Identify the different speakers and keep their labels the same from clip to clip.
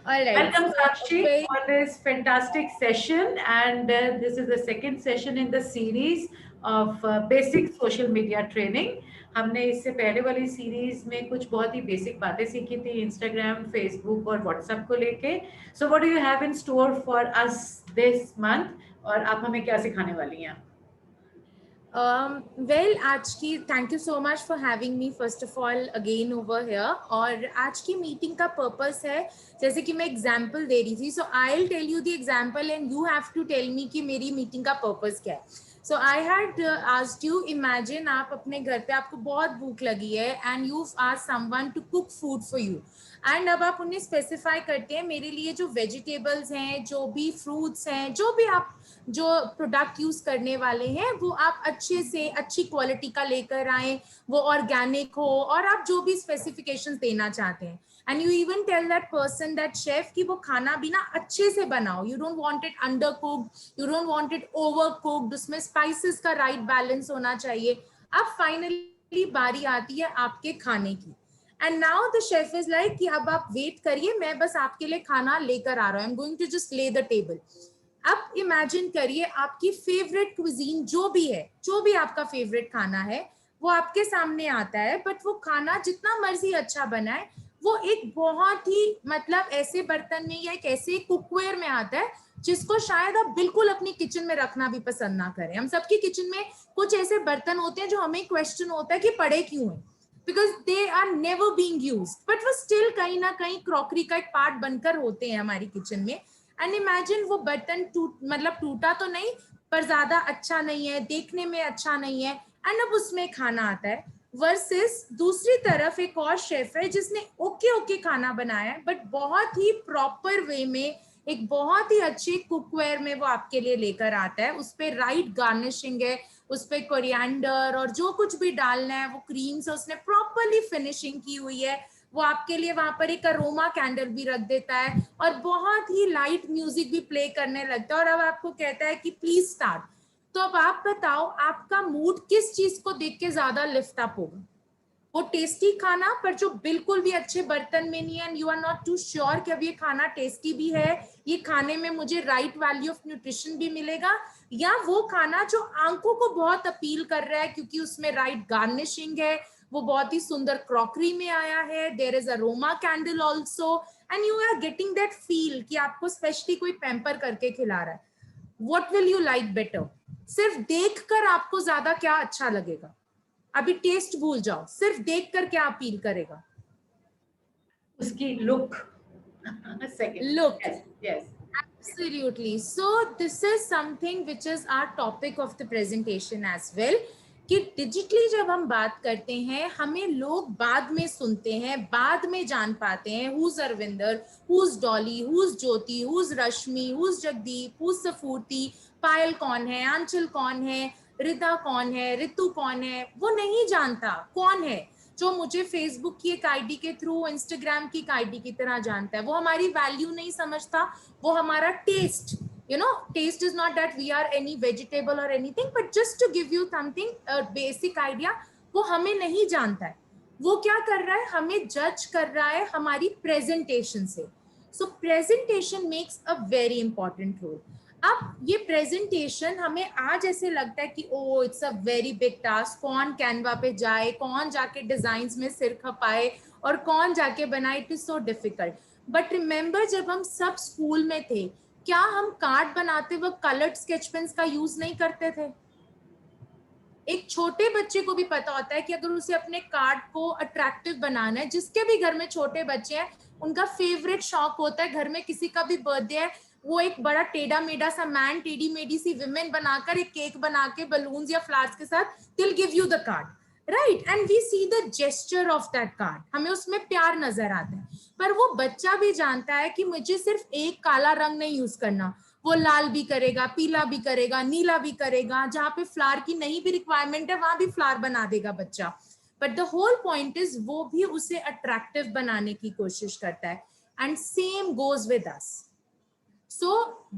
Speaker 1: All right.
Speaker 2: Welcome,
Speaker 1: So,
Speaker 2: Sakshi,
Speaker 1: very
Speaker 2: for this fantastic session. And this is the second session in the series of basic social media training. हमने इससे पहले वाली series में कुछ बहुत ही basic बातें सीखी थी इंस्टाग्राम, फेसबुक और व्हाट्सएप को लेके. So what do you have in store for us this month और आप हमें क्या सिखाने वाली हैं?
Speaker 1: well, आज की thank you so much for having me first of all again over here. और आज की मीटिंग का पर्पस है, जैसे कि मैं एग्जांपल दे रही थी, so I will tell you the example and you have to tell me कि मेरी मीटिंग का पर्पस क्या है. So I had asked you, imagine आप अपने घर पे, आपको बहुत भूख लगी है and you asked someone to cook food for you. And अब आप उन्हें स्पेसिफाई करते हैं, मेरे लिए जो वेजिटेबल्स हैं, जो भी फ्रूट्स हैं, जो भी आप जो प्रोडक्ट यूज करने वाले हैं, वो आप अच्छे से अच्छी क्वालिटी का लेकर आए, वो ऑर्गेनिक हो, और आप जो भी स्पेसिफिकेशंस देना चाहते हैं. And you even tell that person, that chef, कि वो खाना भी ना अच्छे से बनाओ. You don't want it under cooked, you don't want it over cooked, उसमें स्पाइसेस का राइट बैलेंस होना चाहिए. अब फाइनली बारी आती है आपके खाने की. And now the chef is like कि अब आप वेट करिए, मैं बस आपके लिए खाना लेकर आ रहा हूँ, I am going to just lay the table. अब इमेजिन करिए, आपकी फेवरेट क्विजीन जो भी है, जो भी आपका फेवरेट खाना है, वो आपके सामने आता है. बट वो खाना जितना मर्जी अच्छा बना है, वो एक बहुत ही मतलब ऐसे बर्तन में या एक ऐसे कुकवेयर में आता है जिसको शायद आप बिल्कुल अपनी किचन में रखना भी पसंद ना करें. हम सबकी किचन में कुछ ऐसे बर्तन होते हैं जो हमें क्वेश्चन होता है कि पड़े क्यों है, because they are never being used, but वो स्टिल कहीं ना कहीं क्रॉकरी का एक पार्ट बनकर होते हैं हमारी किचन में. एंड इमेजिन वो बर्तन मतलब टूटा तो नहीं, पर ज्यादा अच्छा नहीं है, देखने में अच्छा नहीं है, एंड अब उसमें खाना आता है. वर्सेस दूसरी तरफ एक और शेफ है जिसने ओके ओके खाना बनाया है, बट बहुत ही प्रॉपर वे में, एक बहुत ही अच्छे कुकवेयर में वो आपके लिए लेकर आता है. उस पर राइट गार्निशिंग है, उस पर कोरिएंडर और जो कुछ भी डालना है, वो क्रीम से उसने प्रॉपरली फिनिशिंग की हुई है. वो आपके लिए वहां पर एक अरोमा कैंडल भी रख देता है और बहुत ही लाइट म्यूजिक भी प्ले करने लगता है, और अब आपको कहता है कि प्लीज स्टार्ट. तो अब आप बताओ, आपका मूड किस चीज को देख के ज्यादा लिफ्ट अप होगा? वो टेस्टी खाना पर जो बिल्कुल भी अच्छे बर्तन में नहीं है, and you are not too sure कि अब ये खाना टेस्टी भी है, ये खाने में मुझे राइट वैल्यू ऑफ न्यूट्रिशन भी मिलेगा, या वो खाना जो आंखों को बहुत अपील कर रहा है क्योंकि उसमें राइट गार्निशिंग है, वो बहुत ही सुंदर क्रॉकरी में आया है, there is aroma candle also, and you are getting that feel कि आपको स्पेशली कोई पैम्पर करके खिला रहा है. What will you like better? सिर्फ देखकर आपको ज्यादा क्या अच्छा लगेगा? अभी टेस्ट भूल जाओ, सिर्फ देखकर क्या अपील करेगा?
Speaker 2: उसकी look. Second.
Speaker 1: Look.
Speaker 2: Yes, yes.
Speaker 1: Absolutely. So this is something which is our topic of the presentation as well. कि डिजिटली जब हम बात करते हैं, हमें लोग बाद में सुनते हैं, बाद में जान पाते हैं whose Arvinder, whose Dolly, whose Jyoti, whose Rashmi, whose Jagdeep, whose Sphurti, Payal कौन है, आंचल कौन है, रिदा कौन है, ऋतु कौन है. वो नहीं जानता कौन है. जो मुझे फेसबुक की एक आईडी के थ्रू, इंस्टाग्राम की एक आईडी की तरह जानता है, वो हमारी वैल्यू नहीं समझता, वो हमारा test, you know, taste is not that we are any vegetable or anything, but just to give you something, a basic idea, वो हमें नहीं जानता है. वो क्या कर रहा है? हमें जज कर रहा है हमारी प्रेजेंटेशन से. So presentation makes a very important role. अब ये प्रेजेंटेशन हमें आज ऐसे लगता है कि oh it's a very big task, कौन कैनवा पे जाए, कौन जाके डिजाइन्स में सिर खपाए और कौन जाके बनाए, it is so difficult. But remember, जब हम सब स्कूल में थे, क्या हम कार्ड बनाते वक्त कलर्ड स्केच पेन्स का यूज नहीं करते थे? एक छोटे बच्चे को भी पता होता है कि अगर उसे अपने कार्ड को अट्रैक्टिव बनाना है, जिसके भी घर में छोटे बच्चे हैं, उनका फेवरेट शौक होता है, घर में किसी का भी बर्थडे है, वो एक बड़ा टेढ़ा मेढ़ा सा मैन, टेढ़ी मेढ़ी सी विमेन बनाकर एक केक बना के बलून्स या फ्लावर्स के साथ, they'll give you the card, right? And we see the gesture of that card, हमें उसमें प्यार नजर आता है. पर वो बच्चा भी जानता है कि मुझे सिर्फ एक काला रंग नहीं यूज करना, वो लाल भी करेगा, पीला भी करेगा, नीला भी करेगा, जहां पे फ्लावर की नहीं भी रिक्वायरमेंट है वहां भी फ्लावर बना देगा बच्चा. But the whole point is, वो भी उसे अट्रैक्टिव बनाने की कोशिश करता है. And same goes with us. So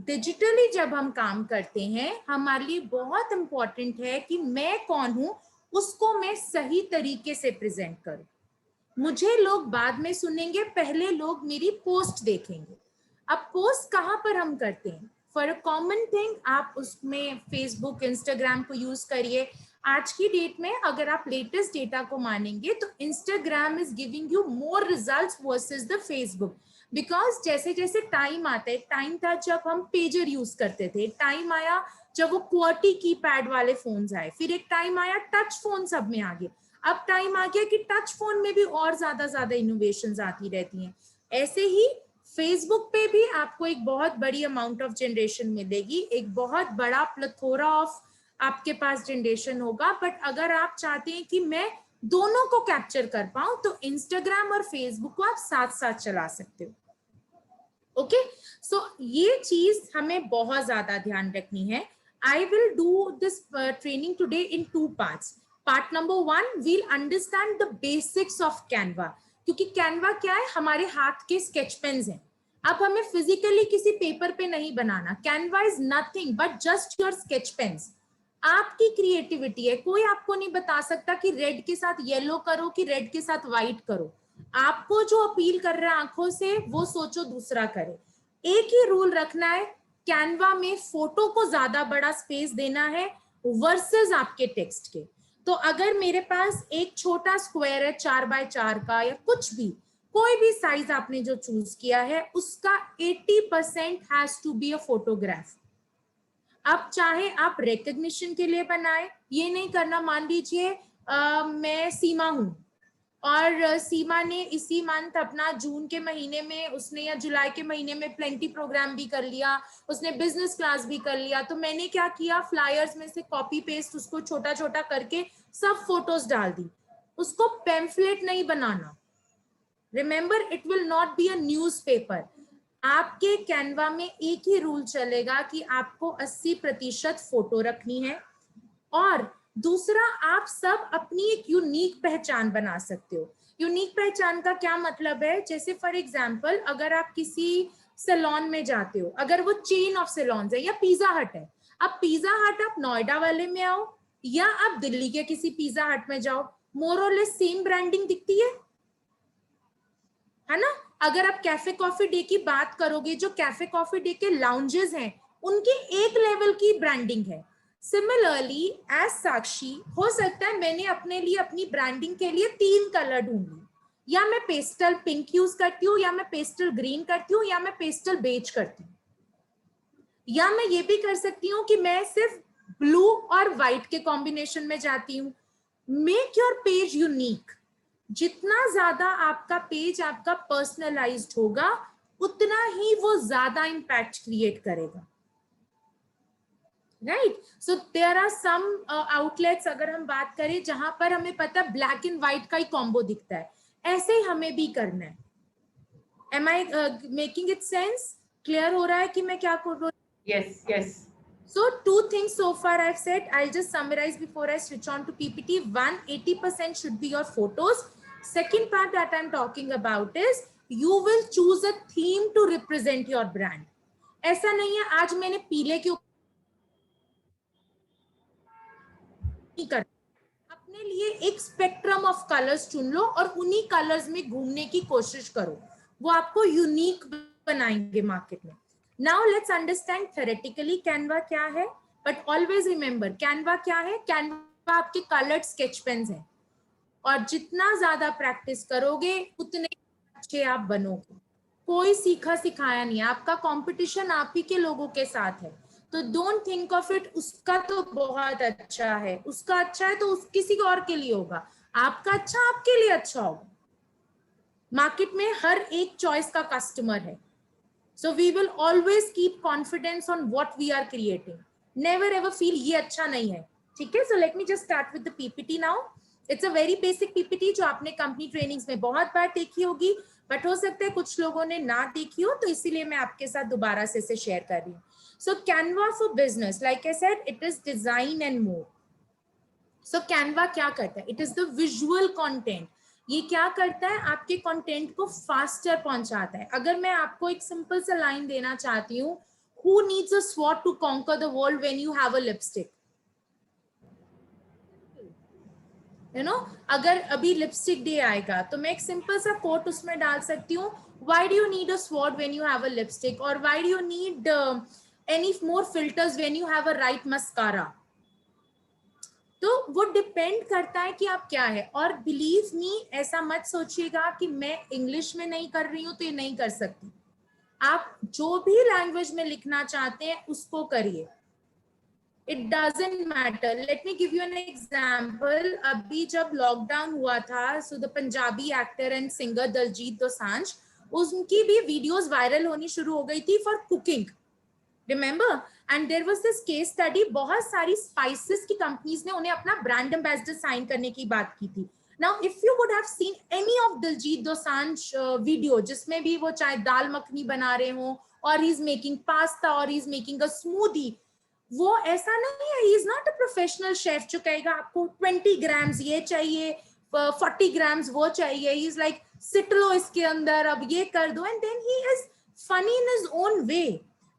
Speaker 1: digitally जब हम काम करते हैं, हमारे लिए बहुत इंपॉर्टेंट है कि मैं कौन हूं, उसको मैं सही तरीके से प्रेजेंट करूं. मुझे लोग बाद में सुनेंगे, पहले लोग मेरी पोस्ट देखेंगे। अब पोस्ट कहाँ पर हम करते हैं? फॉर अ कॉमन थिंग आप उसमें फेसबुक, इंस्टाग्राम को यूज करिए। आज की डेट में अगर आप लेटेस्ट डेटा को मानेंगे तो Instagram is giving you more results versus the Facebook, because जैसे जैसे टाइम आता है, टाइम था जब हम पेजर यूज करते थे, टाइम आया जब वो क्वार्टी कीपैड वाले फोन्स आए, फिर एक टाइम आया टच फोन सब में आ गए, अब टाइम आ गया कि टच फोन में भी और ज्यादा इनोवेशंस आती रहती हैं। ऐसे ही फेसबुक पे भी आपको एक बहुत बड़ी अमाउंट ऑफ जनरेशन मिलेगी, एक बहुत बड़ा प्लेथोरा ऑफ आपके पास जनरेशन होगा। बट अगर आप चाहते हैं कि मैं दोनों को कैप्चर कर पाऊं तो इंस्टाग्राम और फेसबुक को आप साथ साथ चला सकते हो। ओके, सो ये चीज हमें बहुत ज्यादा ध्यान रखनी है। I will do this training today in 2 parts. Part number 1 we'll understand the basics of Canva, क्योंकि कैनवा क्या है, हमारे हाथ के स्केच पेन्स हैं। अब हमें फिजिकली किसी पेपर पे नहीं बनाना, Canva is nothing but just your sketch pens. आपकी क्रिएटिविटी है, कोई आपको नहीं बता सकता कि रेड के साथ येलो करो कि रेड के साथ व्हाइट करो। आपको जो अपील कर रहा है आंखों से वो सोचो दूसरा करे। एक ही रूल रखना है, कैनवा में फोटो को ज्यादा बड़ा स्पेस देना है वर्सेस आपके टेक्स्ट के। तो अगर मेरे पास एक छोटा स्क्वायर है 4x4 का या कुछ भी, कोई भी साइज आपने जो चूज किया है उसका 80% has to be a photograph. अब चाहे आप रिकग्निशन के लिए बनाए, ये नहीं करना, मान लीजिए मैं सीमा हूं और सीमा ने इसी मंथ अपना जून के महीने में उसने या जुलाई के महीने में प्लेंटी प्रोग्राम भी कर लिया, उसने बिजनेस क्लास भी कर लिया, तो मैंने क्या किया, फ्लायर्स में से कॉपी पेस्ट उसको छोटा छोटा करके सब फोटोज डाल दी। उसको पैम्फलेट नहीं बनाना, remember it will not be a newspaper. आपके कैनवा में एक ही रूल चलेगा कि आपको 80% फोटो रखनी है, और दूसरा आप सब अपनी एक यूनिक पहचान बना सकते हो। यूनिक पहचान का क्या मतलब है, जैसे फॉर एग्जांपल अगर आप किसी सैलून में जाते हो, अगर वो चेन ऑफ सैलून्स है या पिज्जा हट है, अब पिज्जा हट आप नोएडा वाले में आओ या आप दिल्ली के किसी पिज्जा हट में जाओ, मोर और लेस सेम ब्रांडिंग दिखती है ना। अगर आप कैफे कॉफी डे की बात करोगे, जो कैफे कॉफी डे के लाउंजेस हैं उनकी एक लेवल की ब्रांडिंग है। सिमिलरली एज साक्षी, हो सकता है मैंने अपने लिए अपनी ब्रांडिंग के लिए 3 कलर ढूंढ ली, या मैं पेस्टल पिंक यूज करती हूँ, या मैं पेस्टल ग्रीन करती हूँ, या मैं पेस्टल बेज करती हूँ, या मैं ये भी कर सकती हूँ कि मैं सिर्फ ब्लू और व्हाइट के कॉम्बिनेशन में जाती हूँ। Make your page unique. जितना ज्यादा आपका पेज आपका पर्सनलाइज्ड होगा उतना ही वो ज्यादा इंपैक्ट क्रिएट करेगा, right. So there are some outlets, अगर हम बात करें जहां पर हमें पता ब्लैक एंड व्हाइट का ही कॉम्बो दिखता है, ऐसे ही हमें भी करना है। Am I making it sense? Clear हो रहा है कि मैं क्या कर रही हूँ?
Speaker 2: Yes, yes.
Speaker 1: So 2 things so far I've said. I'll just summarize before I switch on to PPT. 80% should be your photos. Second part that I'm talking about is you will choose a theme to represent your brand. ऐसा नहीं है आज मैंने पीले के ऊपर कर, अपने लिए एक स्पेक्ट्रम ऑफ कलर्स चुन लो और उन्हीं कलर्स में घूमने की कोशिश करो, वो आपको यूनिक बनाएंगे मार्केट में। Now let's understand theoretically Canva क्या है, बट ऑलवेज रिमेंबर कैनवा क्या है, कैनवा आपके कलर्ड स्केच पेन्स हैं, और जितना ज्यादा प्रैक्टिस करोगे उतने अच्छे आप बनोगे। कोई सीखा सिखाया नहीं है, आपका कंपटीशन आप ही के लोगों के साथ है, तो डोंट थिंक ऑफ इट उसका तो बहुत अच्छा है, उसका अच्छा है तो उस किसी और के लिए होगा, आपका अच्छा आपके लिए अच्छा होगा। मार्केट में हर एक चॉइस का कस्टमर है, so we will always keep confidence on what we are creating, never ever feel ये अच्छा नहीं है। ठीक है, so let me just start with the PPT now. It's a very basic PPT जो आपने कंपनी ट्रेनिंग्स में बहुत बार देखी होगी, बट हो सकता है कुछ लोगों ने ना देखी हो, तो इसीलिए मैं आपके साथ दोबारा से इसे शेयर कर रही हूँ। So Canva for business, like I said, it is design and more. So Canva क्या करता है, it is the visual content. ये क्या करता है, आपके कंटेंट को फास्टर पहुंचाता है। अगर मैं आपको एक सिंपल सा लाइन देना चाहती हूँ, who needs a sword to conquer the world when you have a lipstick? You know, अगर अभी लिपस्टिक डे आएगा तो मैं एक सिंपल सा कोट उसमें डाल सकती हूँ, why do you need a sword when you have a lipstick, और why do you need any more filters when you have a right mascara. तो वो डिपेंड करता है कि आप क्या है। और बिलीव मी, ऐसा मत सोचिएगा कि मैं इंग्लिश में नहीं कर रही हूँ तो ये नहीं कर सकती। आप जो भी लैंग्वेज में लिखना चाहते हैं उसको करिए, it doesn't matter. Let me give you an example. अभी जब लॉकडाउन हुआ था, so the Punjabi actor and singer Diljit Dosanjh, उनकी भी वीडियोस वायरल होनी शुरू हो गई थी for cooking, remember. And there was this case study, बहुत सारी स्पाइसेस की कंपनीज ने उन्हें अपना ब्रांड एम्बेसडर साइन करने की बात की थी। Now if you would have seen any of Diljit Dosanjh video, जिसमें भी वो चाहे दाल मखनी बना रहे हो, और ही इज मेकिंग पास्ता, और he is making a smoothie, वो ऐसा नहीं है, he is not a professional chef जो कहेगा आपको 20 ग्राम्स ये चाहिए, 40 ग्राम्स वो चाहिए। ही इज लाइक सिट लो इसके अंदर, अब ये कर दो, and then he is funny in his own way.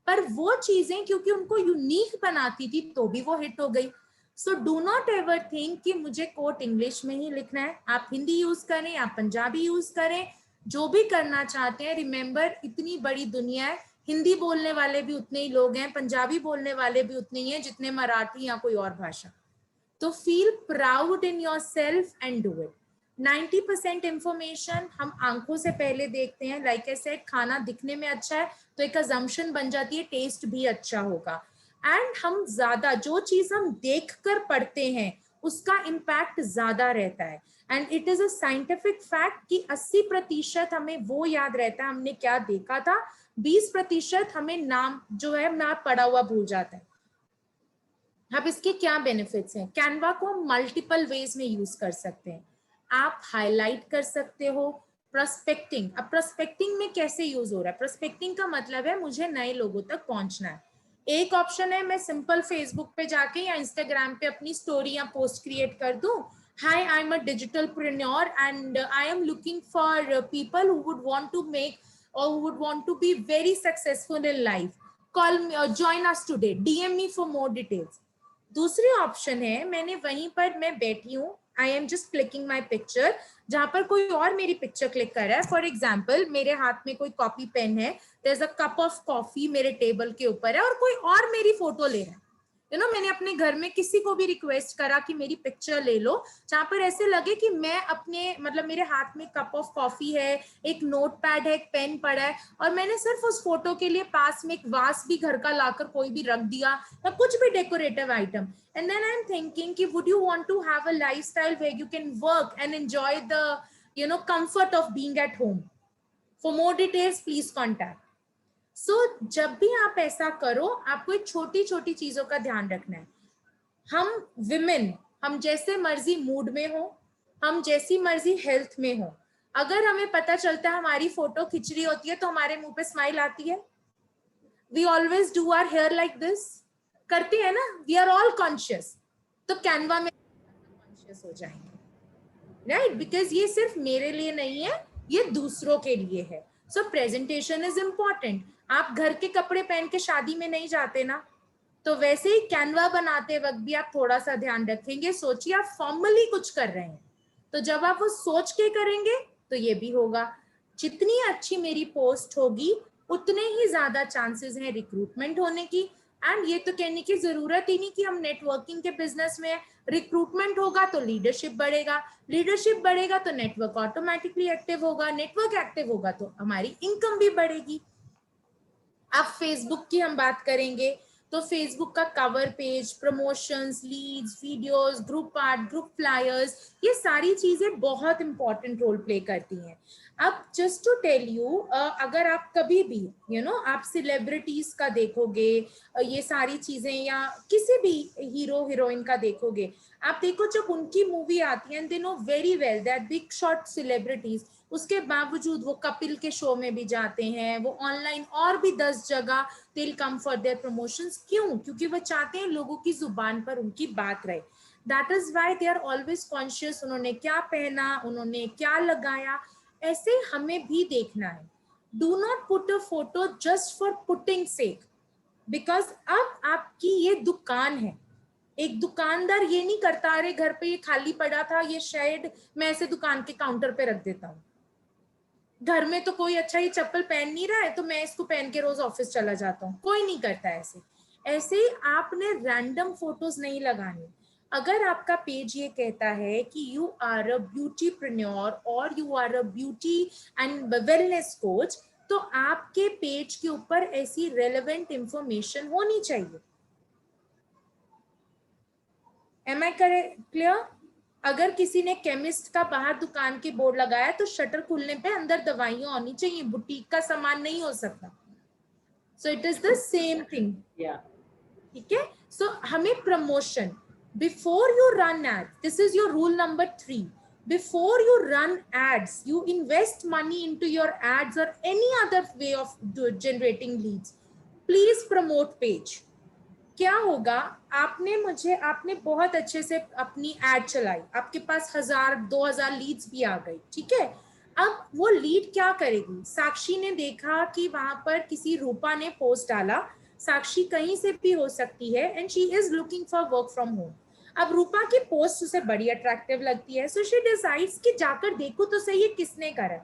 Speaker 1: पर वो चीजें क्योंकि उनको यूनिक बनाती थी तो भी वो हिट हो गई। So do not ever think कि मुझे कोट इंग्लिश में ही लिखना है। आप हिंदी यूज करें, आप पंजाबी यूज करें, जो भी करना चाहते हैं। रिमेंबर, इतनी बड़ी दुनिया है, हिंदी बोलने वाले भी उतने ही लोग हैं, पंजाबी बोलने वाले भी उतने ही हैं जितने मराठी या कोई और भाषा। तो feel proud in your self and do it. 90% information हम आंखों से पहले देखते हैं। लाइक आई सेड, खाना दिखने में अच्छा है तो एक अजम्पशन बन जाती है टेस्ट भी अच्छा होगा। एंड हम ज्यादा जो चीज हम देख कर पढ़ते हैं उसका इम्पैक्ट ज्यादा रहता है। And it is a scientific fact कि 80% हमें वो याद रहता है हमने क्या देखा था, 20% हमें नाम जो है ना पढ़ा हुआ भूल जाता है। अब इसके क्या बेनिफिट्स हैं? कैनवा को हम मल्टीपल वेज में यूज कर सकते हैं। आप हाईलाइट कर सकते हो। प्रोस्पेक्टिंग, अब प्रोस्पेक्टिंग में कैसे यूज हो रहा है? प्रोस्पेक्टिंग का मतलब है मुझे नए लोगों तक पहुंचना है। एक ऑप्शन है मैं सिंपल फेसबुक पे जाके या इंस्टाग्राम पे अपनी स्टोरी या पोस्ट क्रिएट कर दूं, hi I am a digitalpreneur and I am looking for people who would want to make or who would want to be very successful in life, call me or join us today, DM me for more details. दूसरी option है, मैंने वहीं पर मैं बैठी हूँ, I am just clicking my picture, जहां पर कोई और मेरी पिक्चर क्लिक कर रहा है। फॉर एग्जाम्पल, मेरे हाथ में कोई कॉपी पेन है, there is a cup of coffee मेरे टेबल के ऊपर है, और कोई और मेरी फोटो ले रहा है। यू नो, मैंने अपने घर में किसी को भी रिक्वेस्ट करा कि मेरी पिक्चर ले लो, जहां पर ऐसे लगे कि मैं अपने मतलब मेरे हाथ में कप ऑफ कॉफी है, एक नोट पैड है, एक पेन पड़ा है, और मैंने सिर्फ उस फोटो के लिए पास में एक वास भी घर का लाकर कोई भी रख दिया, या कुछ भी decorative item. And then I am thinking कि would you want to have a lifestyle where you can work and enjoy the comfort of being at home? For more details please contact. सो जब भी आप ऐसा करो, आपको छोटी छोटी चीजों का ध्यान रखना है। हम विमेन, हम जैसे मर्जी मूड में हो, हम जैसी मर्जी हेल्थ में हो, अगर हमें पता चलता है हमारी फोटो खिंच रही होती है तो हमारे मुंह पे स्माइल आती है। We always do our hair like this, करते हैं ना, वी आर ऑल कॉन्शियस। तो कैनवा में कॉन्शियस हो जाएंगे, राइट? बिकॉज ये सिर्फ मेरे लिए नहीं है, ये दूसरों के लिए है। सो प्रेजेंटेशन इज इंपॉर्टेंट। आप घर के कपड़े पहन के शादी में नहीं जाते ना, तो वैसे ही कैनवा बनाते वक्त भी आप थोड़ा सा ध्यान रखेंगे। सोचिए आप फॉर्मली कुछ कर रहे हैं, तो जब आप वो सोच के करेंगे तो ये भी होगा। जितनी अच्छी मेरी पोस्ट होगी उतने ही ज्यादा चांसेस हैं रिक्रूटमेंट होने की। एंड ये तो कहने की जरूरत ही नहीं कि हम नेटवर्किंग के बिजनेस में, रिक्रूटमेंट होगा तो लीडरशिप बढ़ेगा, लीडरशिप बढ़ेगा तो नेटवर्क ऑटोमेटिकली एक्टिव होगा, नेटवर्क एक्टिव होगा तो हमारी इनकम भी बढ़ेगी। अब फेसबुक की हम बात करेंगे तो फेसबुक का cover page, promotions, leads, videos, group art, group flyers, ये सारी चीजें बहुत इंपॉर्टेंट रोल प्ले करती हैं। अब जस्ट टू टेल यू, अगर आप कभी भी आप सेलिब्रिटीज का देखोगे, ये सारी चीजें, या किसी भी हीरो हीरोइन का देखोगे, आप देखो जब उनकी मूवी आती है, they know very well that big shot celebrities, उसके बावजूद वो कपिल के शो में भी जाते हैं, वो ऑनलाइन और भी 10 जगह दे कम फॉर देयर प्रमोशंस। क्यों? क्योंकि वो चाहते हैं लोगों की जुबान पर उनकी बात रहे। That is why they are always conscious, उन्होंने क्या पहना, उन्होंने क्या लगाया, ऐसे हमें भी देखना है। Do not put a photo just for putting sake, because अब आपकी ये दुकान है, एक दुकानदार ये नहीं करता अरे घर पे ये खाली पड़ा था ये शेड मैं ऐसे दुकान के काउंटर पे रख देता हूँ, घर में तो कोई अच्छा ये चप्पल पहन नहीं रहा है तो मैं इसको पहन के रोज ऑफिस चला जाता हूँ, कोई नहीं करता ऐसे। ऐसे ही आपने रैंडम फोटोज नहीं लगानी। अगर आपका पेज ये कहता है कि यू आर अ ब्यूटीप्रेन्योर और you are a beauty and wellness coach, तो आपके पेज के ऊपर ऐसी रेलेवेंट इंफॉर्मेशन होनी चाहिए। Am I clear? अगर किसी ने केमिस्ट का बाहर दुकान के बोर्ड लगाया तो शटर खुलने पे अंदर दवाइयां होनी चाहिए, बुटीक का सामान नहीं हो सकता। So it is the same thing. ठीक है, सो हमें promotion before you run ad, this is your rule number 3, before you run ads you invest money into your ads or any other way of generating leads, please promote page। क्या होगा, आपने बहुत अच्छे से अपनी add चलाई, आपके पास 1000-2000 Leeds भी आ गई, ठीक है। अब वो लीड क्या करेगी, साक्षी ने देखा कि वहां पर किसी रूपा ने पोस्ट डाला, साक्षी कहीं से भी हो सकती है and she is looking for work from home. अब रूपा की पोस्ट उसे बड़ी अट्रैक्टिव लगती है, सो शी डिसाइड्स कि जाकर देखो तो सही ये किसने करा।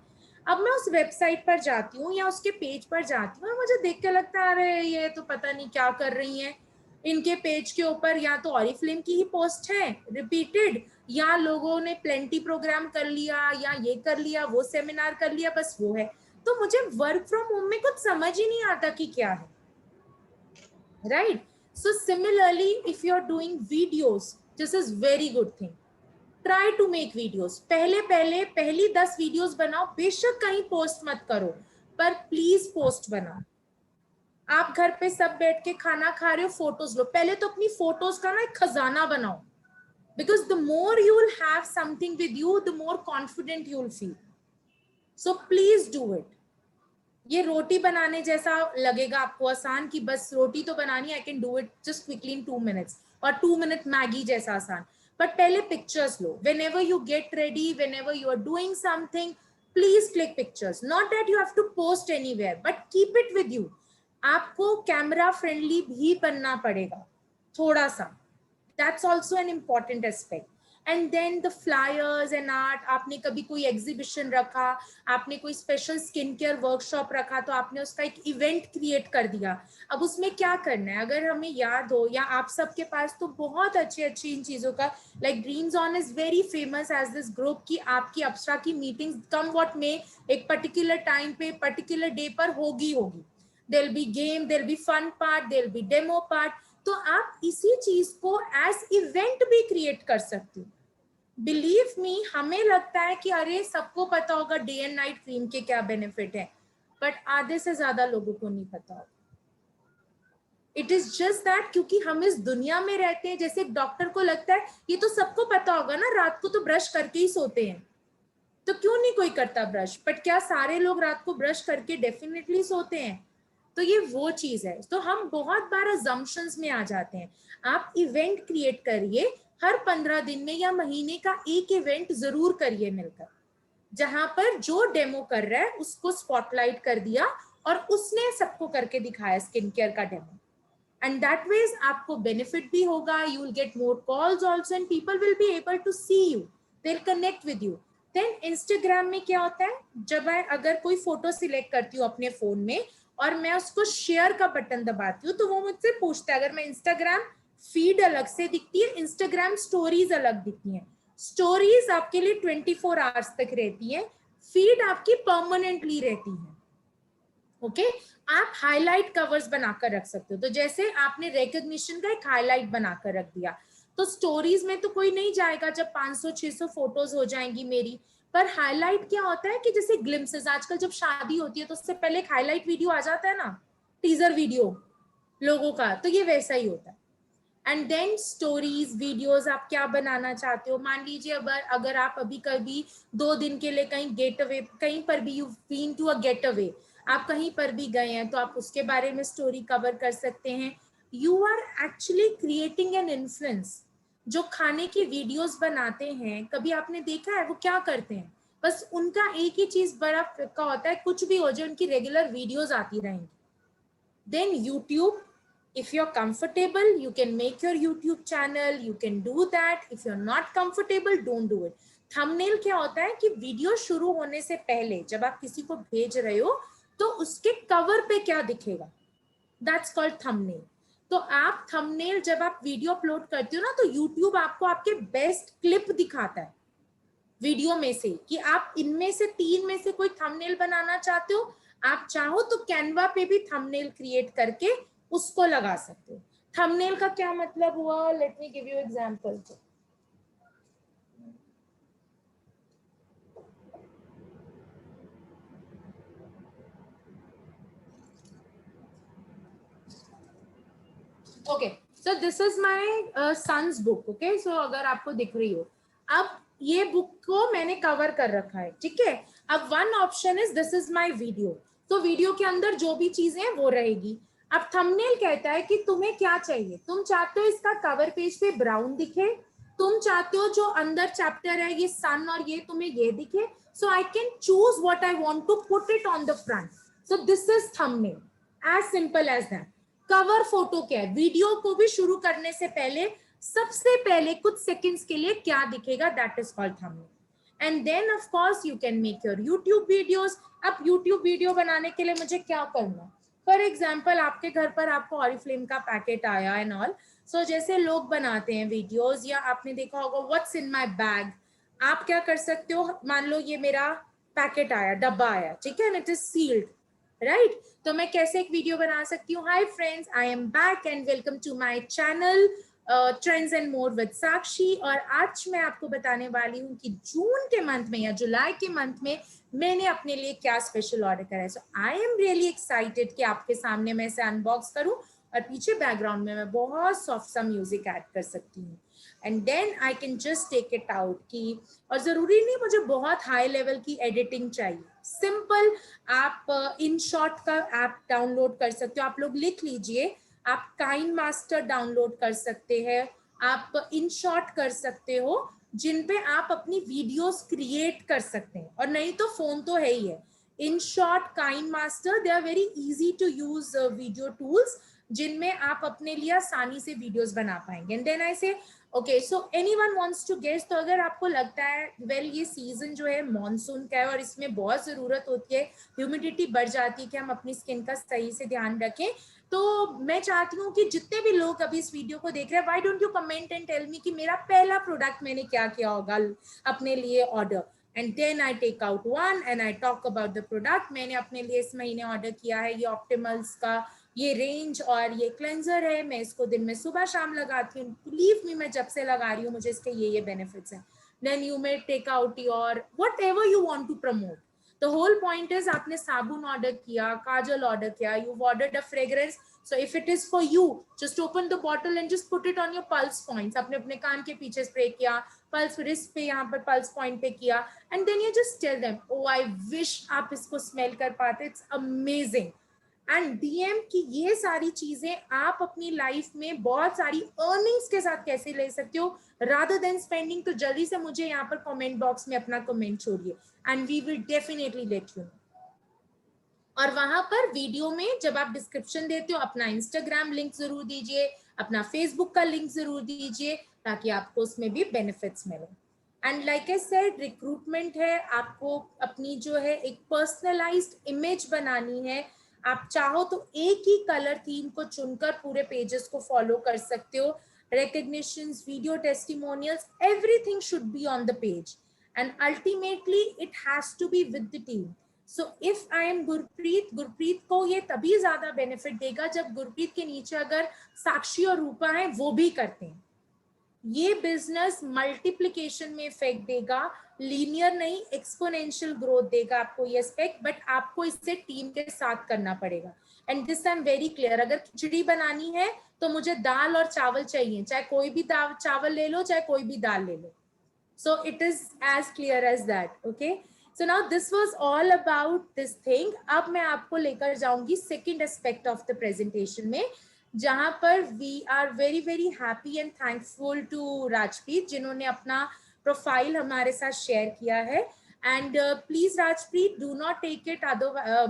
Speaker 1: अब मैं उस वेबसाइट पर जाती हूँ या उसके पेज पर जाती हूँ और मुझे देख के लगता है अरे ये तो पता नहीं क्या कर रही है, इनके पेज के ऊपर या तो ऑरिफ्लेम की ही पोस्ट है रिपीटेड, या लोगों ने प्लेंटी प्रोग्राम कर लिया या ये कर लिया वो सेमिनार कर लिया, बस वो है। तो मुझे वर्क फ्रॉम होम में कुछ समझ ही नहीं आता कि क्या है, right. So similarly if you are doing videos, this is very good thing, try to make videos. पहली 10 वीडियोस बनाओ, बेशक कहीं पोस्ट मत करो पर प्लीज पोस्ट बनाओ। आप घर पे सब बैठ के खाना खा रहे हो, फोटोज लो, पहले तो अपनी फोटोज का ना एक खजाना बनाओ, because the more you will have something with you the more confident you will feel. So please do it. ये रोटी बनाने जैसा लगेगा आपको आसान कि बस रोटी तो बनानी, I can do it just quickly in 2 minutes, और 2 मिनट मैगी जैसा आसान, बट पहले पिक्चर्स लो। Whenever you get ready, whenever you are doing something, please click pictures, not that you have to post anywhere but keep it with you. आपको camera friendly भी बनना पड़ेगा थोड़ा सा, that's also an important aspect. And then the flyers and art, आपने कभी कोई exhibition रखा, आपने कोई स्पेशल स्किन केयर वर्कशॉप रखा तो आपने उसका एक इवेंट क्रिएट कर दिया। अब उसमें क्या करना है, अगर हमें याद हो या आप सबके पास तो बहुत अच्छी अच्छी इन चीजों का, like dreams on is very famous as this group की आपकी अप्सरा की मीटिंग्स कम व्हाट में एक पर्टिकुलर टाइम पे पर्टिकुलर डे पर होगी there'll be game, there'll be fun part, there'll be demo part, तो आप इसी चीज को एज इवेंट भी क्रिएट कर सकते हो। बिलीव मी, हमें लगता है कि अरे सबको पता होगा डे एंड नाइट क्रीम के क्या बेनिफिट है, बट आधे से ज्यादा लोगों को नहीं पता होगा। इट इज जस्ट दैट क्योंकि हम इस दुनिया में रहते हैं, जैसे एक डॉक्टर को लगता है ये तो सबको पता होगा ना, रात को तो ब्रश करके ही सोते हैं, तो क्यों नहीं कोई करता ब्रश, बट क्या सारे लोग रात को ब्रश करके डेफिनेटली सोते हैं? तो ये वो चीज है। तो हम बहुत बार अजम्पशंस में आ जाते हैं। आप इवेंट क्रिएट करिए, हर 15 दिन में या महीने का एक इवेंट जरूर करिए मिलकर, जहां पर जो डेमो कर रहा है उसको स्पॉटलाइट कर दिया और उसने सबको करके दिखाया स्किन केयर का डेमो, एंड दैट वेज आपको बेनिफिट भी होगा, you will get more calls also and people will be able to see you, they will connect with you. Then Instagram में क्या होता है, जब मैं अगर कोई फोटो सिलेक्ट करती हूँ अपने फोन में और मैं उसको शेयर का बटन दबाती हूँ तो वो मुझसे पूछता है, अगर मैं इंस्टाग्राम फीड अलग से दिखती है, इंस्टाग्राम स्टोरीज अलग दिखती हैं। स्टोरीज आपके लिए 24 आवर्स तक रहती है, फीड आपकी परमानेंटली रहती है। ओके आप हाईलाइट कवर्स बनाकर रख सकते हो, तो जैसे आपने रिकॉग्निशन का एक हाईलाइट बनाकर रख दिया, तो स्टोरीज में तो कोई नहीं जाएगा जब 500-600 फोटोज हो जाएंगी मेरी, पर हाईलाइट क्या होता है कि जैसे ग्लिम्सेस, आजकल जब शादी होती है तो उससे पहले एक हाईलाइट वीडियो आ जाता है ना, टीजर वीडियो लोगों का, तो ये वैसा ही होता है। एंड देन स्टोरीज वीडियोस आप क्या बनाना चाहते हो, मान लीजिए अगर आप अभी कभी 2 दिन के लिए कहीं गेट अवे, कहीं पर भी you been to a getaway, आप कहीं पर भी गए हैं तो आप उसके बारे में स्टोरी कवर कर सकते हैं। You are actually creating an influence. जो खाने की वीडियोस बनाते हैं, कभी आपने देखा है वो क्या करते हैं, बस उनका एक ही चीज बड़ा का होता है, कुछ भी हो जाए उनकी रेगुलर वीडियोस आती रहेंगी। Then YouTube, If you're comfortable, you can make your YouTube channel, you can do that. If you're not comfortable, don't do it. Thumbnail क्या होता है कि वीडियो शुरू होने से पहले जब आप किसी को भेज रहे हो तो उसके कवर पे क्या दिखेगा, दैट्स कॉल्ड थंबनेल. तो आप थंबनेल जब आप वीडियो अपलोड करते हो ना तो यूट्यूब आपको आपके बेस्ट क्लिप दिखाता है वीडियो में से कि आप इनमें से 3 में से कोई थंबनेल बनाना चाहते हो. आप चाहो तो कैनवा पे भी थंबनेल क्रिएट करके उसको लगा सकते हो. थंबनेल का क्या मतलब हुआ, let me give you example. Okay, so this is my son's book. Okay, so अगर आपको दिख रही हो, अब ये बुक को मैंने कवर कर रखा है, ठीक है. अब one option is this is my video, तो वीडियो के अंदर जो भी चीजें हैं वो रहेगी. अब थंबनेल कहता है कि तुम्हें क्या चाहिए, तुम चाहते हो इसका कवर पेज पे ब्राउन दिखे, तुम चाहते हो जो अंदर चैप्टर है ये सन और ये तुम्हें ये दिखे. So I can choose what I want to put it on the front. So this is thumbnail, as simple as that. Cover photo क्या है, वीडियो को भी शुरू करने से पहले सबसे पहले कुछ सेकंड्स के लिए क्या दिखेगा, that is called thumbnail. And then of course you can make your YouTube videos. अब यूट्यूब वीडियो बनाने के लिए मुझे क्या करना, फॉर एग्जाम्पल आपके घर पर आपको ऑरिफ्लेम का पैकेट आया एंड ऑल. सो जैसे लोग बनाते हैं वीडियोस, या आपने देखा होगा व्हाट्स इन माय बैग. आप क्या कर सकते हो, मान लो ये मेरा पैकेट आया, डब्बा आया, ठीक है, and it is sealed, right. तो मैं कैसे एक वीडियो बना सकती हूँ, hi friends, I am back and welcome to my channel trends and more with Sakshi. और आज मैं आपको बताने वाली हूँ कि जून के मंथ में या जुलाई के मंथ में मैंने अपने लिए क्या स्पेशल ऑर्डर करा है. So I am really excited कि आपके सामने मैं इसे अनबॉक्स करूँ और पीछे बैकग्राउंड में मैं बहुत सॉफ्ट सा म्यूजिक ऐड कर सकती हूँ. And then I can just take it out की, और जरूरी नहीं मुझे बहुत हाई लेवल की एडिटिंग चाहिए, सिंपल. आप इन शॉर्ट का ऐप डाउनलोड कर सकते हो, आप लोग लिख लीजिए. आप काइन मास्टर डाउनलोड कर सकते हैं, आप इन शॉर्ट कर सकते हो, जिन पे आप अपनी वीडियोस क्रिएट कर सकते हैं. और नहीं तो फोन तो है ही है, InShot, KineMaster, they are very easy to use video tools जिनमें आप अपने लिए आसानी से वीडियोस बना पाएंगे. And then I say okay, so anyone wants to guess. तो अगर आपको लगता है वेल ये सीजन जो है मॉनसून का है और इसमें बहुत जरूरत होती है, ह्यूमिडिटी बढ़ जाती है कि हम अपनी स्किन का सही से ध्यान रखें, तो मैं चाहती हूँ कि जितने भी लोग अभी इस वीडियो को देख रहे हैं, why don't you comment and tell me कि मेरा पहला प्रोडक्ट मैंने क्या किया होगा अपने लिए order. And then I take out one and I talk about the product. मैंने अपने लिए इस महीने ऑर्डर किया है ये ऑप्टिमल्स का ये रेंज और ये क्लेंजर है. मैं इसको दिन में सुबह शाम लगाती हूँ, बिलीव मी मैं जब से लगा रही हूँ मुझे इसके ये बेनिफिट्स हैं. Then you may take out your whatever you want to promote. The whole point is आपने साबुन ऑर्डर किया, काजल ऑर्डर किया, you ordered a fragrance. So if it is for you, just open the bottle and just put it on your pulse points. आपने अपने कान के पीछे spray किया, pulse wrist पे यहाँ पर पल्स पॉइंट पे किया, and then you just tell them, oh I wish आप इसको स्मेल कर पाते, it's amazing. एंड डीएम की ये सारी चीजें आप अपनी लाइफ में बहुत सारी अर्निंग्स के साथ कैसे ले सकते हो रादर देन स्पेंडिंग. तो जल्दी से मुझे यहाँ पर कमेंट बॉक्स में अपना कमेंट छोड़िए and we will definitely let you know. और वहां पर वीडियो में जब आप डिस्क्रिप्शन देते हो अपना इंस्टाग्राम लिंक जरूर दीजिए, अपना फेसबुक का लिंक जरूर दीजिए, ताकि आपको उसमें भी बेनिफिट्स मिले. And like I said, recruitment है, आपको अपनी जो है एक पर्सनलाइज्ड इमेज बनानी है. आप चाहो तो एक ही कलर थीम को चुनकर पूरे पेजेस को फॉलो कर सकते हो. recognitions, video testimonials, everything should be on the page, and ultimately it has to be with the team. So if I am Gurpreet को ये तभी ज्यादा बेनिफिट देगा जब गुरप्रीत के नीचे अगर साक्षी और रूपा हैं वो भी करते हैं. ये बिजनेस मल्टीप्लिकेशन में इफेक्ट देगा, लीनियर नहीं एक्सपोनेंशियल ग्रोथ देगा आपको ये एस्पेक्ट, बट आपको इसे टीम के साथ करना पड़ेगा. And this I am very clear, अगर खिचड़ी बनानी है तो मुझे दाल और चावल चाहिए, चाहे कोई भी दाल चावल ले लो, चाहे कोई भी दाल ले लो. So it is as clear as that. Okay, so now this was all about this thing. अब मैं आपको लेकर जाऊंगी second aspect of the presentation में, जहां पर we are very very happy and thankful to Rajpreet जिन्होंने अपना प्रोफाइल हमारे साथ शेयर किया है. and please Rajpreet, do not take it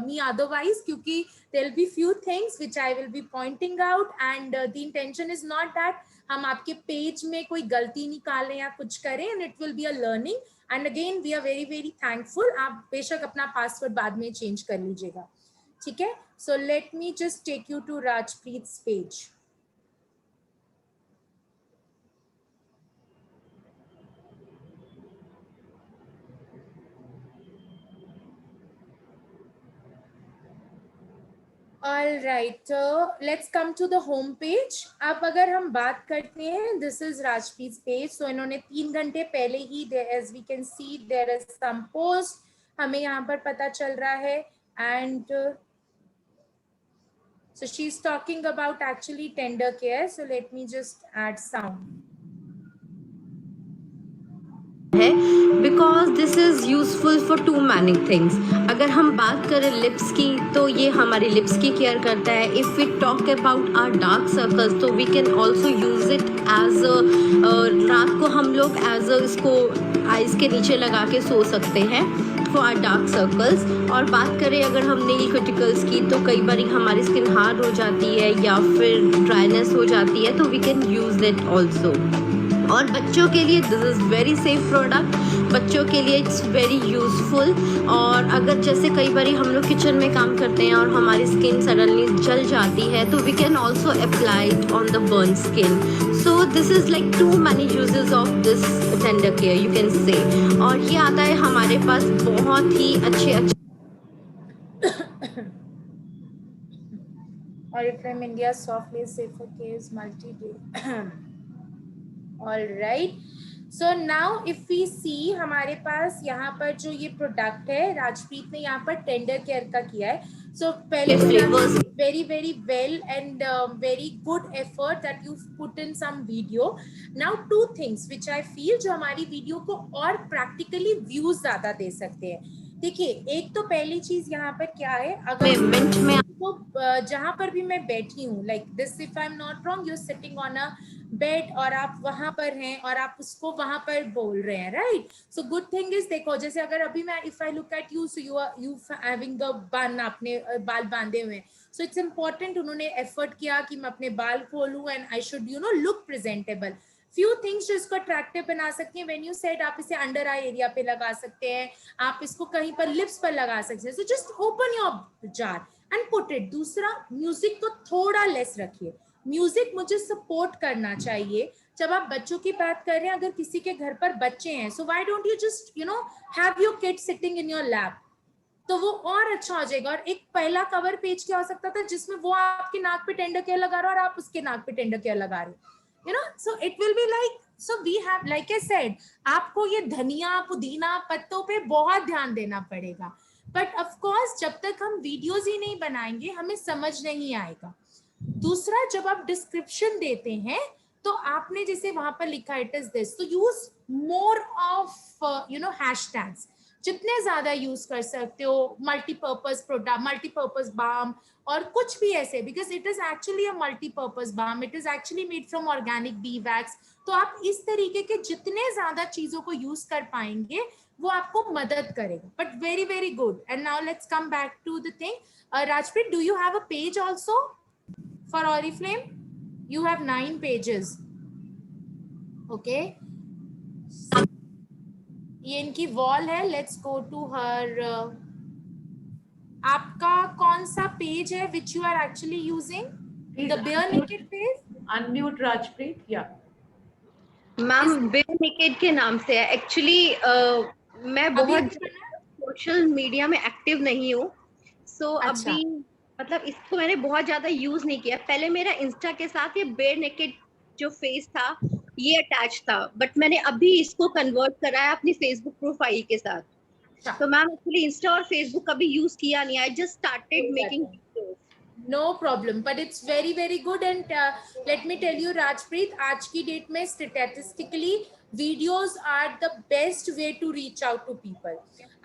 Speaker 1: me otherwise, क्योंकि there'll be few things which I will be pointing out, and the intention is not that हम आपके page में कोई गलती निकालें या कुछ करें, and it will be a learning. And again we are very very thankful. आप बेशक अपना पासवर्ड बाद में चेंज कर लीजिएगा, ठीक है? So let me just take you to Rajpreet's page. All right, let's come to the home page. अब अगर हम बात करते हैं, this is Rajpreet's page. So इन्होंने 3 घंटे पहले ही, as we can see there is some post, हमें यहाँ पर पता चल रहा है, and so she's talking about actually tender care. So let me just add sound.
Speaker 3: है because this is useful for too many things. अगर हम बात करें लिप्स की, तो ये हमारी लिप्स की केयर करता है. If we talk about our dark circles, तो we can also use it as रात को हम लोग एज इसको आइज़ के नीचे लगा के सो सकते हैं फॉर आर डार्क सर्कल्स. और बात करें अगर हम नेल क्यूटिकल्स की, तो कई बार हमारी स्किन हार्ड हो जाती है या फिर ड्राइनेस हो जाती है, तो we can use that also. और बच्चों के लिए this is very safe product. बच्चों के लिए इट्स वेरी यूज़फुल. और अगर जैसे कई बार हम लोग किचन में काम करते हैं और हमारी स्किन सडनली जल जाती है, तो we can also apply it on the burn skin. So this is like too many uses of this tender care you can say. और ये आता है हमारे पास बहुत ही अच्छे
Speaker 1: Oriflame India softly safer case multi-day. All right, so now if we see, हमारे पास यहाँ पर जो ये प्रोडक्ट है, राजप्रीत ने यहाँ पर टेंडर केयर का किया है. So पहले very very well and very good effort that you've put in some video. Now 2 things which I feel जो हमारी वीडियो को और practically views ज्यादा दे सकते हैं. देखिए, एक तो पहली चीज यहाँ पर क्या है, अगर
Speaker 3: मिनट में
Speaker 1: तो जहां पर भी मैं बैठी हूँ, like this, if I am not wrong, you sitting on a bed और आप वहां पर हैं और आप उसको वहां पर बोल रहे हैं, right? So good thing is, देखो जैसे अगर अभी मैं, if I look at you, so you having the बन, आपने बाल बांधे हुए हैं, सो इट्स इम्पोर्टेंट, उन्होंने एफर्ट किया कि मैं अपने बाल खोलूं and I should you know look presentable. Few things जो इसको अट्रैक्टिव बना सकती हैं, व्हेन यू सेड, आप इसे अंडर आई एरिया पे लगा सकते हैं, आप इसको कहीं पर लिप्स पर लगा सकते हैं. So just open your jar and put it. दूसरा, म्यूजिक को थोड़ा लेस रखिए. म्यूजिक मुझे सपोर्ट करना चाहिए. जब आप बच्चों की बात कर रहे हैं, अगर किसी के घर पर बच्चे हैं, so why don't you just you know have your kid sitting in your lap, तो वो और अच्छा हो जाएगा. और एक पहला कवर पेज क्या हो सकता था, जिसमें वो आपके नाक पे टेंडर केयर लगा रहा है और आप उसके नाक पे टेंडर केयर लगा रहे हो, you know, so it will be like, so we have, like I said, आपको ये धनिया पुदीना पत्तों पे बहुत ध्यान देना पड़ेगा. बट ऑफ कोर्स जब तक हम वीडियोस ही नहीं बनाएंगे, हमें समझ नहीं आएगा. दूसरा, जब आप डिस्क्रिप्शन देते हैं, तो आपने जैसे वहां पर लिखा इट इज दिस, तो use more of you no hashtags. जितने ज्यादा यूज कर सकते हो, मल्टीपर्पज प्रोडक्ट, मल्टीपर्पज बाम और कुछ भी ऐसे, because it is actually a multipurpose balm, it is actually made from organic bee wax. तो आप इस तरीके के जितने ज्यादा चीजों को यूज कर पाएंगे, वो आपको मदद करेगा. But very very good. And now let's come back to the thing. Rajpreet, do you have a page also for Oriflame? You have 9 pages. Okay. ये इनकी वॉल है. Let's go to her. आपका कौन सा पेज है which you are actually using? The bare naked page?
Speaker 2: Unmute Rajpreet. Yeah.
Speaker 3: Ma'am bare naked के नाम से है एक्चुअली. मैं बहुत सोशल मीडिया में एक्टिव नहीं हूँ. सो
Speaker 1: अच्छा.
Speaker 3: अभी मतलब इसको मैंने बहुत ज्यादा यूज नहीं किया. पहले मेरा इंस्टा के साथ ये बेयर नेकेड जो फेस था, ये अटैच था, बट मैंने अभी इसको कन्वर्ट करा है अपनी फेसबुक प्रोफाइल के साथ. तो मैम एक्चुअली इंस्टा और फेसबुक कभी यूज किया नहीं. I just started making videos.
Speaker 1: No problem, but it's very very good. And let me tell you Rajpreet, आज की डेट में statistically videos are the best way to reach out to people.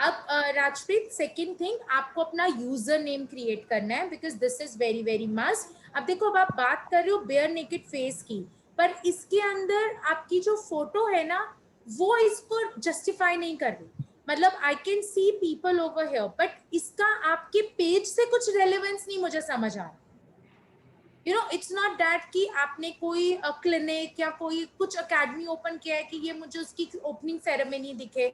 Speaker 1: अब Rajpreet, second thing, आपको अपना user name create करना है, because this is very very must. अब देखो, अब आप बात कर रहे हो bare naked face की, पर इसके अंदर आपकी जो फोटो है ना, वो इसको जस्टिफाई नहीं कर रही. मतलब I can see people over here, but इसका आपके पेज से कुछ रेलेवेंस नहीं मुझे समझ आ रहा। You know, it's not that कि आपने कोई क्लिनिक या कोई कुछ अकेडमी ओपन किया है कि ये मुझे उसकी ओपनिंग सेरेमनी दिखे,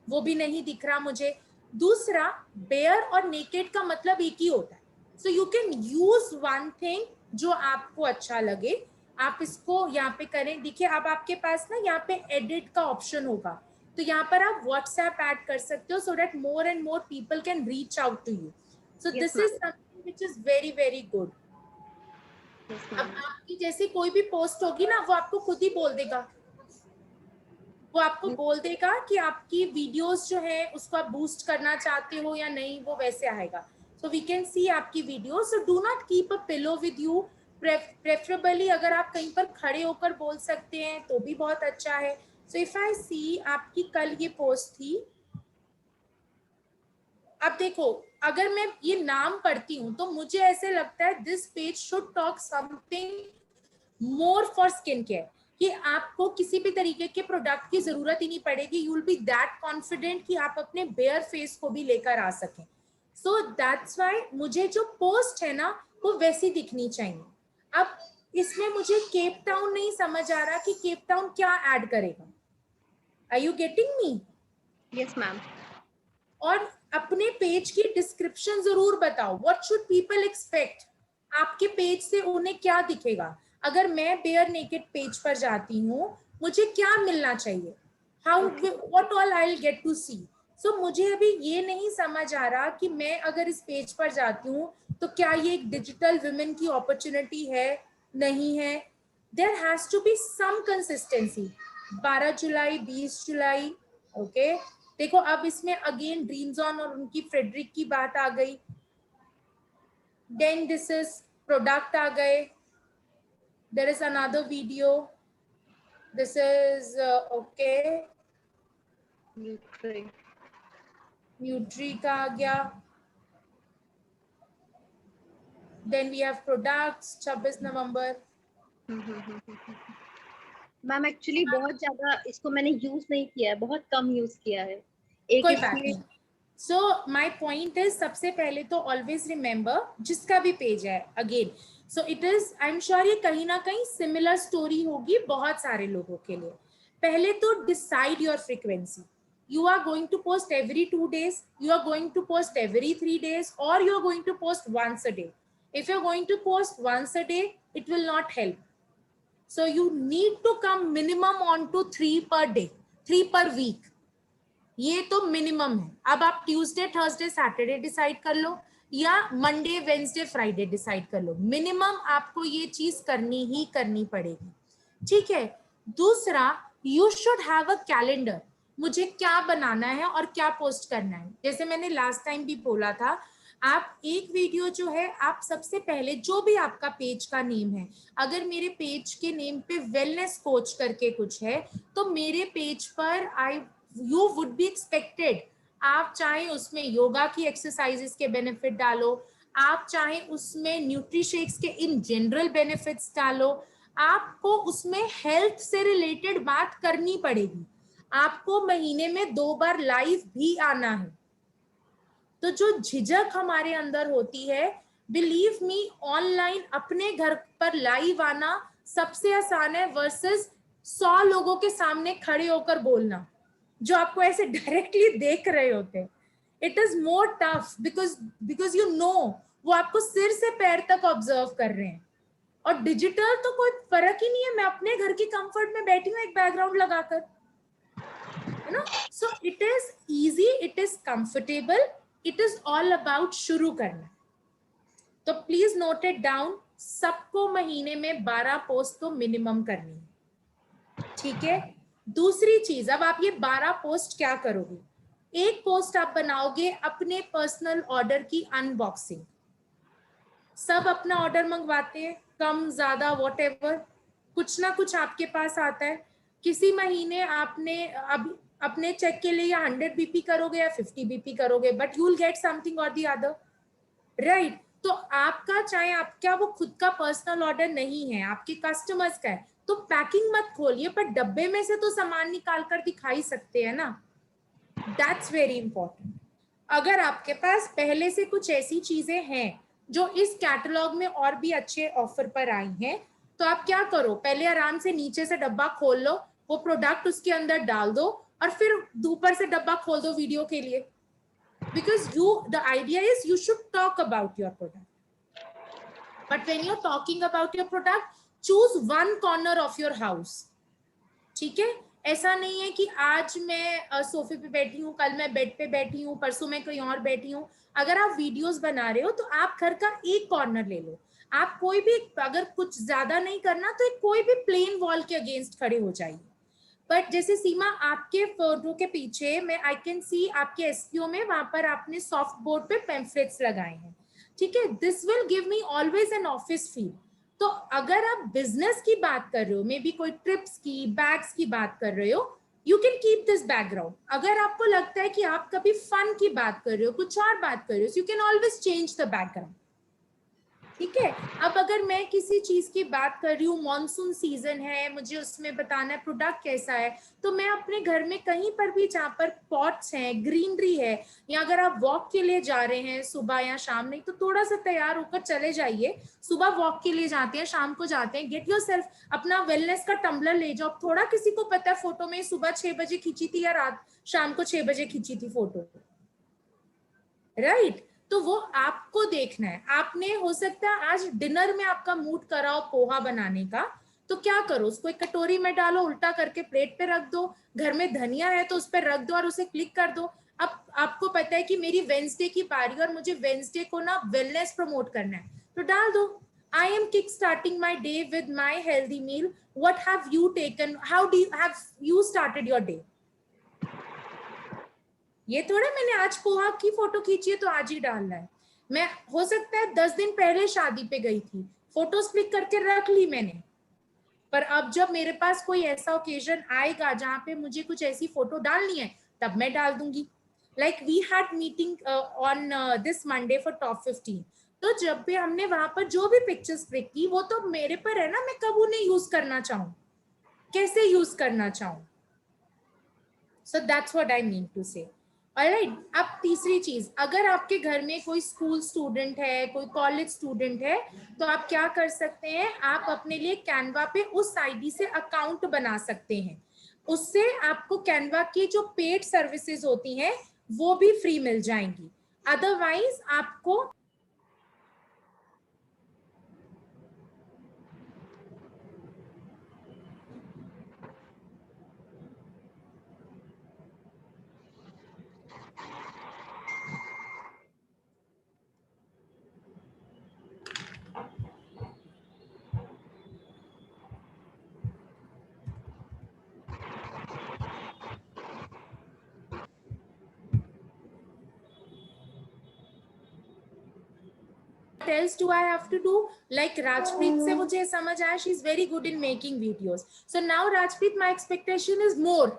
Speaker 1: वो भी नहीं दिख रहा मुझे। दूसरा, बेयर और नेकेड का मतलब एक ही होता है, so you can use one thing जो आपको अच्छा लगे, आप इसको यहाँ पे करें। देखिए अब आपके पास ना यहाँ पे एडिट का ऑप्शन होगा, तो यहाँ पर आप व्हाट्सएप ऐड कर सकते हो so that more and more people can reach out to you. So this is something which is very very good. अब आपकी जैसी कोई भी पोस्ट होगी ना, वो आपको खुद ही बोल देगा, वो आपको बोल देगा कि आपकी वीडियोस जो है उसको आप बूस्ट करना चाहते हो या नहीं, वो वैसे आएगा। सो वी कैन सी आपकी video. So do not keep a pillow with you, preferably अगर आप कहीं पर खड़े होकर बोल सकते हैं तो भी बहुत अच्छा है। सो इफ आई सी आपकी कल ये पोस्ट थी, अब देखो अगर मैं ये नाम पढ़ती हूँ तो मुझे ऐसे लगता है this page should talk something more for skin care, कि आपको किसी भी तरीके के प्रोडक्ट की जरूरत ही नहीं पड़ेगी, you will be that confident कि आप अपने बेयर फेस को भी लेकर आ सकें। सो दैट्स व्हाई मुझे जो पोस्ट है ना वो वैसी दिखनी चाहिए। अब इसमें मुझे केप टाउन नहीं समझ आ रहा कि केप टाउन क्या ऐड करेगा। Are you getting me?
Speaker 3: Yes ma'am.
Speaker 1: और अपने पेज की डिस्क्रिप्शन जरूर बताओ, व्हाट शुड पीपल एक्सपेक्ट, आपके पेज से उन्हें क्या दिखेगा। अगर मैं बेयर नेकेड पेज पर जाती हूँ मुझे क्या मिलना चाहिए, how what all I will get to see. So मुझे अभी ये नहीं समझ आ रहा कि मैं अगर इस पेज पर जाती हूँ तो क्या ये एक डिजिटल वुमेन की अपॉर्चुनिटी है, नहीं है। There has to be some consistency. 12 जुलाई 20 जुलाई, ओके। देखो अब इसमें अगेन ड्रीम्स ऑन और उनकी फ्रेडरिक की बात आ गई, देन दिस इज प्रोडक्ट आ गए, there is another video, this is okay Nutri का आ गया, देन वी हैव प्रोडक्ट्स 26 नवंबर।
Speaker 3: मैम एक्चुअली बहुत ज्यादा इसको मैंने यूज नहीं किया है, बहुत कम यूज किया है। एक
Speaker 1: कोई बात
Speaker 3: इसमें
Speaker 1: नहीं। सो माई पॉइंट इज, सबसे पहले तो ऑलवेज रिमेंबर जिसका भी पेज है again, so it is, I am sure ये कहीं ना कहीं सिमिलर स्टोरी होगी बहुत सारे लोगों के लिए। पहले तो decide your frequency, you are going to post every 2 days, you are going to post every 3 days, or you are going to post once a day. If you're going to post once a day, it will not help. So you need to come minimum on to 3 per day, 3 per week. ये तो minimum है। अब आप Tuesday Thursday Saturday decide कर लो या Monday Wednesday Friday decide कर लो, minimum आपको ये चीज करनी ही करनी पड़ेगी, ठीक है। दूसरा, you should have a calendar, मुझे क्या बनाना है और क्या पोस्ट करना है। जैसे मैंने लास्ट टाइम भी बोला था, आप एक वीडियो जो है, आप सबसे पहले जो भी आपका पेज का नेम है, अगर मेरे पेज के नेम पे वेलनेस कोच करके कुछ है तो मेरे पेज पर यू वुड बी एक्सपेक्टेड, आप चाहे उसमें योगा की एक्सरसाइजेस के बेनिफिट डालो, आप चाहे उसमें न्यूट्रीशेक्स के इन जनरल बेनिफिट्स डालो, आपको उसमें हेल्थ से रिलेटेड बात करनी पड़ेगी, आपको महीने में 2 बार लाइव भी आना है। तो जो झिझक हमारे अंदर होती है, बिलीव मी, ऑनलाइन अपने घर पर लाइव आना सबसे आसान है वर्सेस 100 लोगों के सामने खड़े होकर बोलना जो आपको ऐसे डायरेक्टली देख रहे होते हैं। It is more tough because you know वो आपको सिर से पैर तक ऑब्जर्व कर रहे हैं। और डिजिटल तो कोई फर्क ही नहीं है, मैं अपने घर की कंफर्ट में बैठी हूँ एक बैकग्राउंड लगाकर, है ना। सो it is easy, it is comfortable, it is all about शुरू करना। तो प्लीज नोट इट डाउन, सबको महीने में 12 पोस्ट तो मिनिमम करनी है, ठीक है। दूसरी चीज, अब आप ये 12 पोस्ट क्या करोगे, एक पोस्ट आप बनाओगे अपने पर्सनल ऑर्डर की अनबॉक्सिंग। सब अपना ऑर्डर मंगवाते हैं, कम ज्यादा वॉटएवर, कुछ ना कुछ आपके पास आता है। किसी महीने आपने अब अपने चेक के लिए या 100 BP करोगे या 50 BP करोगे, but you will get something और दी अदर, राइट। तो आपका चाहे आपका वो खुद का पर्सनल ऑर्डर नहीं है, आपके कस्टमर्स का है, तो पैकिंग मत खोलिए, पर डब्बे में से तो सामान निकाल कर दिखा ही सकते हैं ना। That's very important. अगर आपके पास पहले से कुछ ऐसी चीजें हैं जो इस कैटलॉग में और भी अच्छे ऑफर पर आई हैं, तो आप क्या करो, पहले आराम से नीचे से डब्बा खोल लो, वो प्रोडक्ट उसके अंदर डाल दो और फिर ऊपर से डब्बा खोल दो वीडियो के लिए। Because the idea is you should talk about your product, but when you are talking about your product, choose one corner of your house. ठीक है, ऐसा नहीं है कि आज मैं सोफे पे बैठी हूँ, कल मैं बेड पे बैठी हूँ, परसों मैं कहीं और बैठी हूँ। अगर आप वीडियोस बना रहे हो तो आप घर का एक कॉर्नर ले लो। आप कोई भी, अगर कुछ ज्यादा नहीं करना तो एक कोई भी प्लेन वॉल के अगेंस्ट खड़े हो जाइए। बट जैसे सीमा, आपके फोटो के पीछे मैं आई कैन सी आपके एसपीओ में वहां पर आपने सॉफ्ट बोर्ड पे पैम्फलेट्स लगाए हैं। ठीक है, this will give me always an office feel. तो अगर आप बिजनेस की बात कर रहे हो, मे बी कोई ट्रिप्स की, बैग्स की बात कर रहे हो, you can keep this background. अगर आपको लगता है कि आप कभी फन की बात कर रहे हो, कुछ और बात कर रहे हो, you can always change the background. ठीक है, अब अगर मैं किसी चीज की बात कर रही हूँ, मॉनसून सीजन है, मुझे उसमें बताना है प्रोडक्ट कैसा है, तो मैं अपने घर में कहीं पर भी जहाँ पर पॉट्स हैं, ग्रीनरी है, या अगर आप वॉक के लिए जा रहे हैं सुबह या शाम, नहीं तो थोड़ा सा तैयार होकर चले जाइए। सुबह वॉक के लिए जाते हैं, शाम को जाते हैं, गेट योरसेल्फ अपना वेलनेस का टम्बलर ले जाओ। थोड़ा किसी को पता है फोटो में सुबह 6 बजे खींची थी या रात शाम को 6 बजे खींची थी फोटो, राइट? तो वो आपको देखना है। आपने, हो सकता है आज डिनर में आपका मूड करा हो पोहा बनाने का, तो क्या करो, उसको एक कटोरी में डालो, उल्टा करके प्लेट पे रख दो, घर में धनिया है तो उस पर रख दो और उसे क्लिक कर दो। अब आपको पता है कि मेरी वेंसडे की पारी और मुझे वेंसडे को ना वेलनेस प्रमोट करना है, तो डाल दो, I am kick starting my day with my healthy meal, what have you taken, how do have you started your day. ये थोड़ा मैंने आज पोहा की फोटो खींची है तो आज ही डालना है। मैं, हो सकता है 10 दिन पहले शादी पे गई थी, फोटोज क्लिक करके रख ली मैंने, पर अब जब मेरे पास कोई ऐसा ओकेजन आएगा जहां पे मुझे कुछ ऐसी फोटो डालनी है, तब मैं डाल दूंगी। Like we had meeting on this Monday for top 15, तो जब भी हमने वहां पर जो भी पिक्चर्स क्लिक की, वो तो मेरे पर है ना, मैं कब उन्हें यूज करना चाहूँ, कैसे यूज करना चाहूँ। So that's what I mean to say. Alright, अब तीसरी चीज, अगर आपके घर में कोई स्कूल स्टूडेंट है, कोई कॉलेज स्टूडेंट है, तो आप क्या कर सकते हैं, आप अपने लिए कैनवा पे उस आईडी से अकाउंट बना सकते हैं। उससे आपको कैनवा की जो पेड सर्विसेज होती हैं वो भी फ्री मिल जाएंगी। अदरवाइज आपको else do I have to do? Like Rajpreet से मुझे समझ आया, she is very good in making videos. So now Rajpreet, my expectation is more.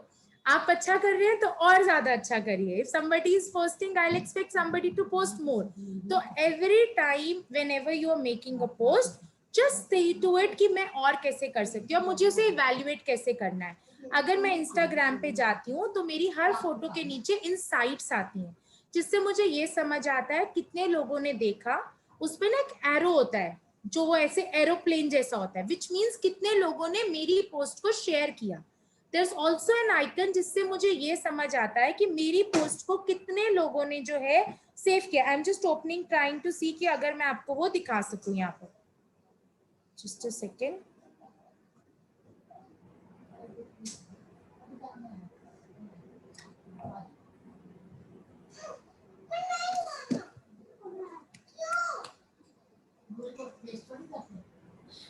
Speaker 1: आप अच्छा कर रहे हैं तो और ज्यादा अच्छा करिए. If somebody is posting, I'll expect somebody to post more. So every time whenever you are making a post, just say to it कि मैं और कैसे कर सकती हूँ, मुझे उसे evaluate कैसे करना है. अगर मैं Instagram पे जाती हूँ तो मेरी हर फोटो के नीचे insights आती हैं, जिससे मुझे ये समझ आता है कितने लोगों ने देखा। उस पे ना एक एरो होता है जो वो ऐसे एरोप्लेन जैसा होता है, विच मीन्स कितने लोगों ने मेरी पोस्ट को शेयर किया। There is also an icon जिससे मुझे ये समझ आता है कि मेरी पोस्ट को कितने लोगों ने जो है सेव किया। I am just opening trying to see कि अगर मैं आपको वो दिखा सकूं यहाँ पर, जस्ट अ सेकेंड।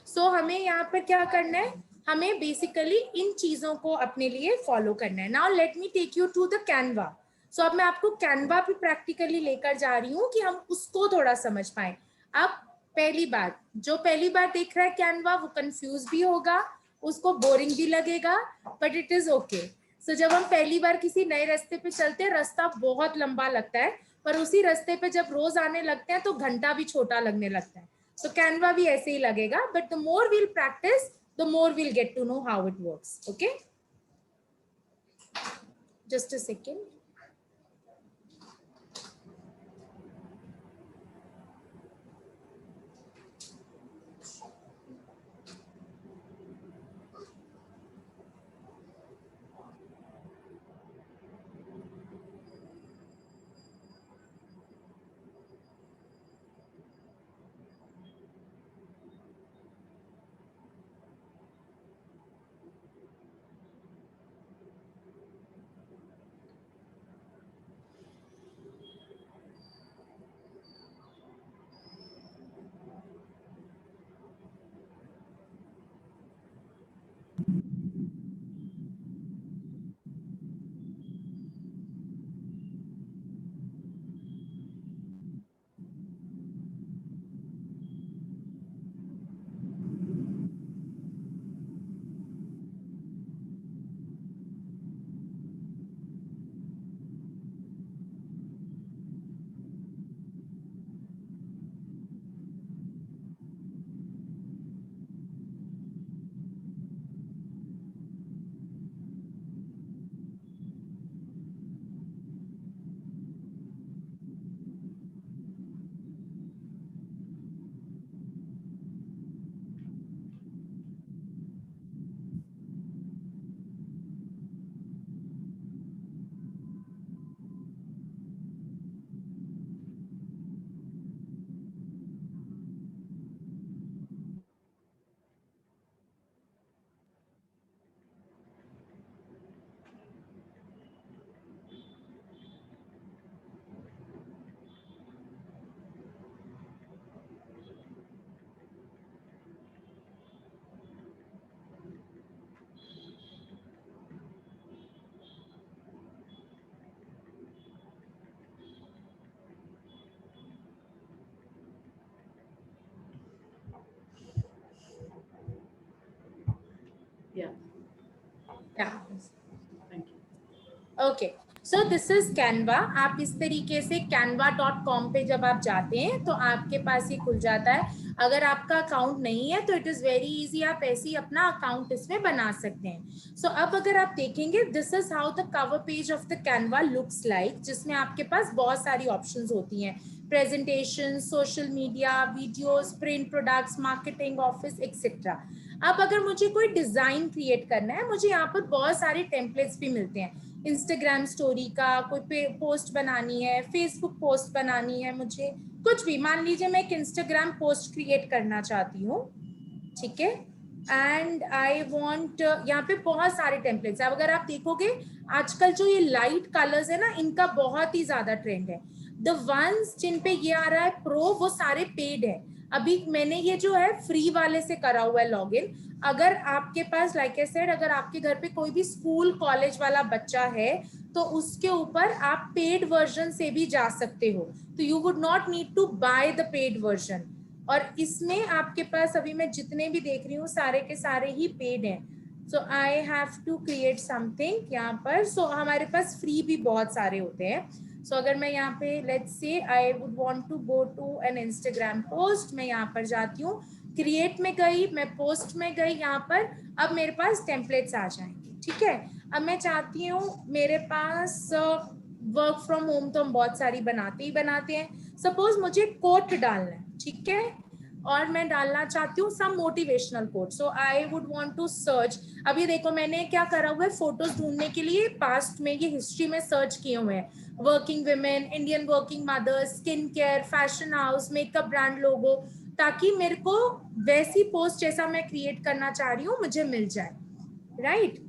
Speaker 1: सो हमें यहाँ पर क्या करना है, हमें बेसिकली इन चीजों को अपने लिए फॉलो करना है। Now let me take you to the Canva. So अब मैं आपको कैनवा भी प्रैक्टिकली लेकर जा रही हूँ कि हम उसको थोड़ा समझ पाए। अब पहली बार, जो पहली बार देख रहा है कैनवा, वो कंफ्यूज भी होगा, उसको बोरिंग भी लगेगा, बट इट इज ओके। सो जब हम पहली बार किसी नए रास्ते पे चलते हैं, रास्ता बहुत लंबा लगता है, पर उसी रास्ते पे जब रोज आने लगते हैं तो घंटा भी छोटा लगने लगता है। So Canva भी ऐसे ही लगेगा, but the more we'll practice, the more we'll get to know how it works. Okay? Just a second. Okay, so this is Canva. आप इस तरीके से canva.com पे जब आप जाते हैं तो आपके पास ये खुल जाता है। अगर आपका अकाउंट नहीं है तो इट इज वेरी इजी, आप ऐसे ही अपना अकाउंट इसमें बना सकते हैं। सो अब अगर आप देखेंगे, this is how the cover page of the Canva looks like, जिसमें आपके पास बहुत सारी ऑप्शंस होती हैं, presentation, social media, videos, print products, marketing, office etcetera. अब अगर मुझे कोई डिजाइन क्रिएट करना है, मुझे यहाँ पर बहुत सारे टेम्पलेट्स भी मिलते हैं। इंस्टाग्राम स्टोरी का कोई पोस्ट बनानी है, फेसबुक पोस्ट बनानी है, मुझे कुछ भी, मान लीजिए मैं एक इंस्टाग्राम पोस्ट क्रिएट करना चाहती हूँ, ठीक है, एंड आई वांट, यहाँ पे बहुत सारे टेम्पलेट्स हैं। अब अगर आप देखोगे आजकल जो ये लाइट कलर्स है ना, इनका बहुत ही ज्यादा ट्रेंड है। द वंस जिन पे ये आ रहा है प्रो, वो सारे पेड है। अभी मैंने ये जो है फ्री वाले से करा हुआ है लॉगिन। अगर आपके पास, लाइक आई सेड, अगर आपके घर पे कोई भी स्कूल कॉलेज वाला बच्चा है तो उसके ऊपर आप पेड वर्जन से भी जा सकते हो, तो you would not need to buy the paid version. और इसमें आपके पास अभी मैं जितने भी देख रही हूँ सारे के सारे ही पेड हैं। So I have to create something यहाँ पर। सो हमारे पास फ्री भी बहुत सारे होते हैं। सो अगर मैं यहाँ पे, let's say I would want to go to an Instagram post, मैं यहाँ पर जाती हूँ, क्रिएट में गई, मैं पोस्ट में गई, यहाँ पर अब मेरे पास टेम्पलेट्स आ जाएंगे, ठीक है। अब मैं चाहती हूँ, मेरे पास वर्क फ्रॉम होम तो हम बहुत सारी बनाते ही बनाते हैं। सपोज मुझे कोट डालना है, ठीक है, और मैं डालना चाहती हूँ some motivational quote. So I would want to search. अभी देखो मैंने क्या करा हुआ है, फोटोज ढूंढने के लिए पास्ट में ये हिस्ट्री में सर्च किए हुए हैं, working women, Indian working mothers, skin care, fashion house, makeup brand logo, ताकि मेरे को वैसी पोस्ट जैसा मैं क्रिएट करना चाह रही हूँ मुझे मिल जाए, राइट।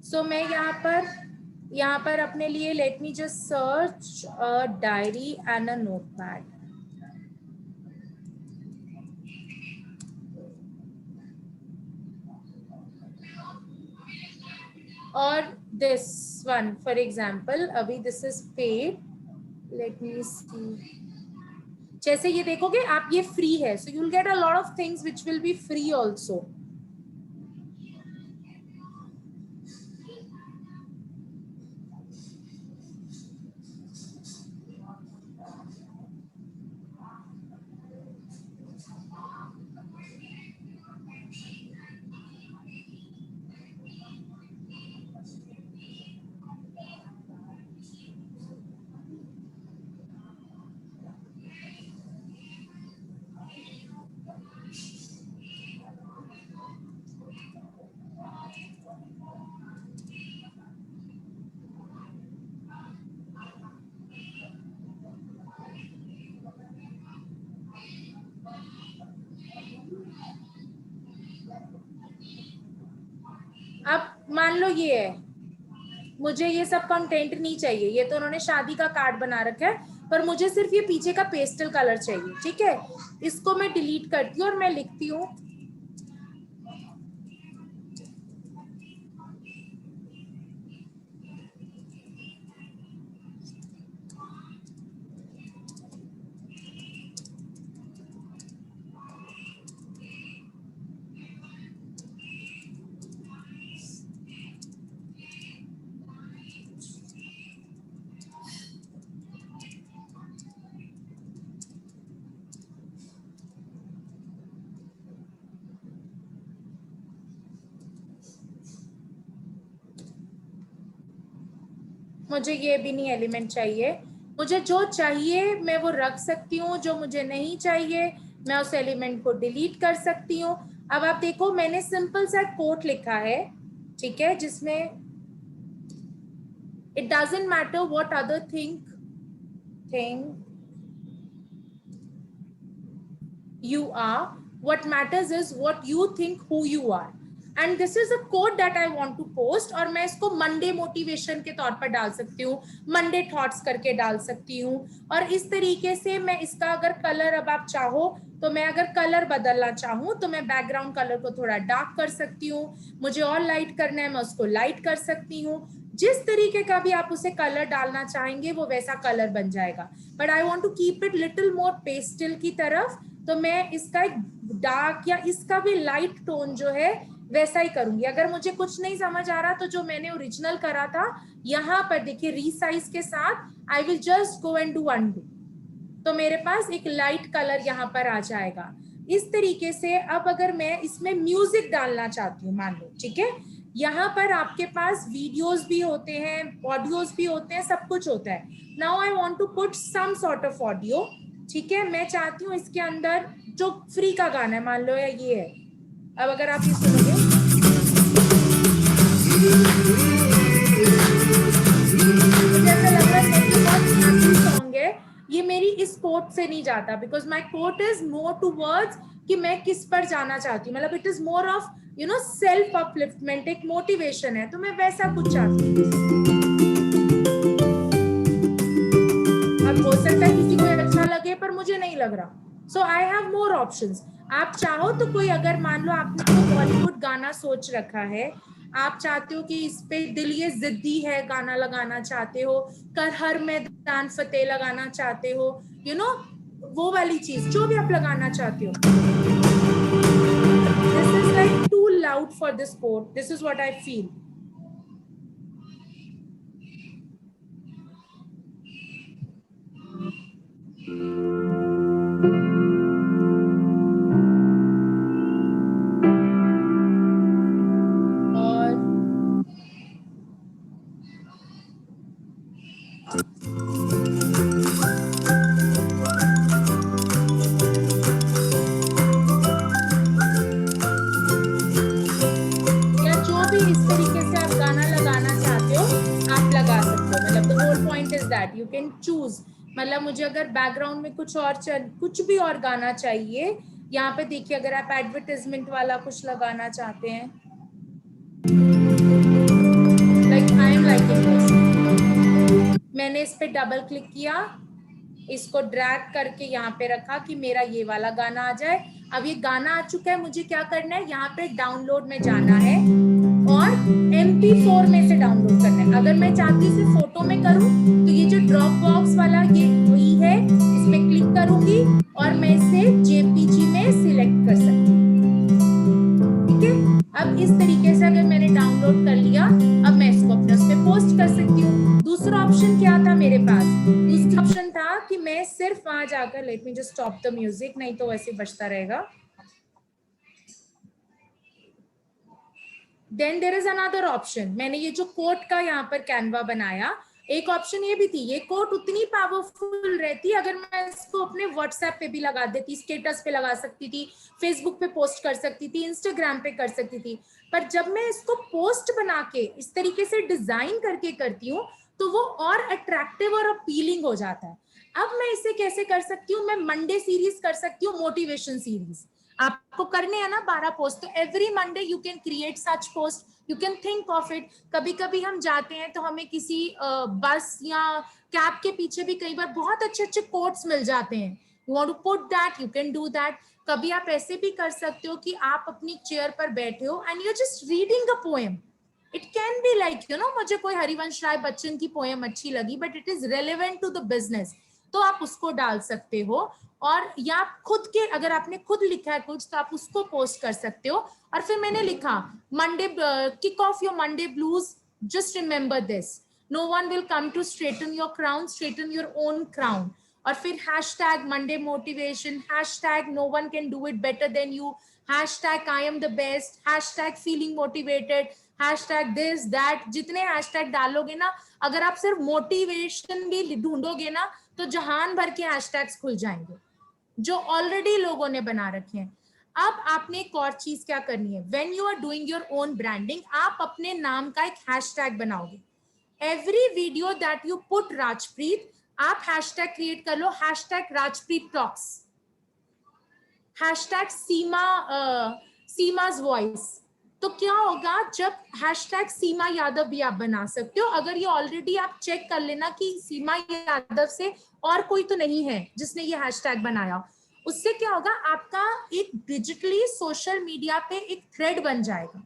Speaker 1: सो मैं यहाँ पर अपने लिए, let me just search a diary and a notepad. और दिस वन फॉर एग्जाम्पल, अभी this is paid, let me see. जैसे ये देखोगे आप, ये फ्री है, so you will get a lot of things which will be free also. अब मान लो ये है, मुझे ये सब कंटेंट नहीं चाहिए, ये तो उन्होंने शादी का कार्ड बना रखा है, पर मुझे सिर्फ ये पीछे का पेस्टल कलर चाहिए, ठीक है। इसको मैं डिलीट करती हूँ और मैं लिखती हूँ मुझे ये भी नहीं एलिमेंट चाहिए, मुझे जो चाहिए मैं वो रख सकती हूँ, जो मुझे नहीं चाहिए मैं उस एलिमेंट को डिलीट कर सकती हूँ। अब आप देखो मैंने सिंपल सा कोट लिखा है, ठीक है, जिसमें it doesn't matter what other think you are, what matters is what you think who you are, and this is a quote that I want to post। और मैं इसको मंडे मोटिवेशन के तौर पर डाल सकती हूँ, मंडे थॉट्स करके डाल सकती हूँ, और इस तरीके से मैं इसका अगर कलर, अब आप चाहो तो मैं अगर कलर बदलना चाहूँ तो मैं बैकग्राउंड कलर को थोड़ा डार्क कर सकती हूँ, मुझे और लाइट करना है मैं उसको लाइट कर सकती हूँ। जिस तरीके का भी आप उसे कलर डालना चाहेंगे वो वैसा कलर बन जाएगा, but I want to keep it little more pastel की तरफ, तो मैं इसका एक डार्क या इसका भी लाइट टोन जो है वैसा ही करूंगी। अगर मुझे कुछ नहीं समझ आ रहा तो जो मैंने ओरिजिनल करा था यहाँ पर देखिए रीसाइज के साथ I will just go and do undo, तो मेरे पास एक लाइट कलर यहाँ पर आ जाएगा। इस तरीके से अब अगर मैं इसमें म्यूजिक डालना चाहती हूँ, मान लो, ठीक है, यहाँ पर आपके पास वीडियोस भी होते हैं, ऑडियोज भी होते हैं, सब कुछ होता है। Now I want to put some sort of audio, ठीक है, मैं चाहती हूँ इसके अंदर जो फ्री का गाना है, मान लो या ये है, अब अगर आप ये सुनोगे जैसा लग रहा है कि बहुत हैप्पी सॉन्ग है, ये मेरी इस कोट से नहीं जाता, because my quote is more towards कि मैं किस पर जाना चाहती हूँ, मतलब it is more of you know self upliftment, एक मोटिवेशन है, तो मैं वैसा कुछ चाहती हूँ। अब हो सकता है किसी को अच्छा लगे पर मुझे नहीं लग रहा, सो आई हैव मोर ऑप्शंस। आप चाहो तो कोई, अगर मान लो आपने कोई बॉलीवुड गाना सोच रखा है, आप चाहते हो कि इस पे दिल ये जिद्दी है गाना लगाना चाहते हो, कर हर मैदान फतेह लगाना चाहते हो, यू नो वो वाली चीज जो भी आप लगाना चाहते हो। This is like too loud for this quote, this is what I feel. You can choose, मतलब मुझे अगर बैकग्राउंड में कुछ भी और गाना चाहिए, यहाँ पे देखिए अगर आप एडवर्टाइजमेंट वाला कुछ लगाना चाहते हैं, like I am liking this, मैंने इस पे डबल क्लिक किया, इसको ड्रैग करके यहाँ पे रखा कि मेरा ये वाला गाना आ जाए। अब ये गाना आ चुका है, मुझे क्या करना है, यहाँ पे डाउनलोड में जाना है और MP4 में से डाउनलोड करना है। अगर मैं चाहती हूँ इसे फोटो में करूँ तो ये जो ड्रॉप बॉक्स वाला ये वही है, इसमें क्लिक करूंगी और मैं इसे JPG में सिलेक्ट कर सकती हूँ, ठीक है। अब इस तरीके से अगर मैंने डाउनलोड कर लिया, अब मैं इसको अपने उस पे पोस्ट कर सकती हूँ। दूसरा ऑप्शन क्या था मेरे पास, दूसरा ऑप्शन था कि मैं सिर्फ वहां जाकर, let me just stop the music, नहीं तो वैसे बजता रहेगा। Then there is another option, मैंने ये जो कोट का यहाँ पर कैनवा बनाया, एक ऑप्शन ये भी थी, ये कोट उतनी पावरफुल रहती अगर मैं इसको अपने व्हाट्सएप पे भी लगा देती, स्टेटस पे लगा सकती थी, फेसबुक पे पोस्ट कर सकती थी, इंस्टाग्राम पे कर सकती थी, पर जब मैं इसको पोस्ट बना के इस तरीके से डिजाइन करके करती हूँ तो वो और अट्रैक्टिव और अपीलिंग हो जाता है। अब मैं इसे कैसे कर सकती हूँ, मैं मंडे सीरीज कर सकती हूँ, मोटिवेशन सीरीज। आपको करने हैं ना 12 पोस्ट, तो every Monday you can create such post, you can think of it. कभी कभी हम जाते हैं तो हमें किसी बस या कैब के पीछे भी कई बार बहुत अच्छे अच्छे कोट्स मिल जाते हैं, you want to put that, you can do that. कभी आप ऐसे भी कर सकते हो कि आप अपनी चेयर पर बैठे हो and you are just reading a poem, it can be like you know, मुझे कोई हरिवंश राय बच्चन की पोएम अच्छी लगी but it is relevant to the business, तो आप उसको डाल सकते हो। और या खुद के, अगर आपने खुद लिखा है कुछ तो आप उसको पोस्ट कर सकते हो। और फिर मैंने लिखा Monday, kick off your Monday blues, just remember this, no one will come to straighten your crown, straighten your own crown. और फिर hashtag Monday motivation, hashtag no one can do it better than you, hashtag I am the best, hashtag feeling motivated, hashtag this that. जितने hashtag डालोगे ना, अगर आप सिर्फ motivation भी ढूंढोगे ना तो जहान भर के हैशटैग्स खुल जाएंगे जो ऑलरेडी लोगों ने बना रखे हैं। अब आपने एक और चीज क्या करनी है, when you are doing your own branding, आप अपने नाम का एक हैशटैग बनाओगे। Every video that you put Rajpreet, आप हैशटैग क्रिएट कर लो, hashtag Rajpreet talks, hashtag Seema's voice. तो क्या होगा, जब हैशटैग सीमा यादव भी आप बना सकते हो, अगर ये ऑलरेडी आप चेक कर लेना कि सीमा यादव से और कोई तो नहीं है जिसने ये हैशटैग बनाया, उससे क्या होगा, आपका एक डिजिटली सोशल मीडिया पे एक थ्रेड बन जाएगा।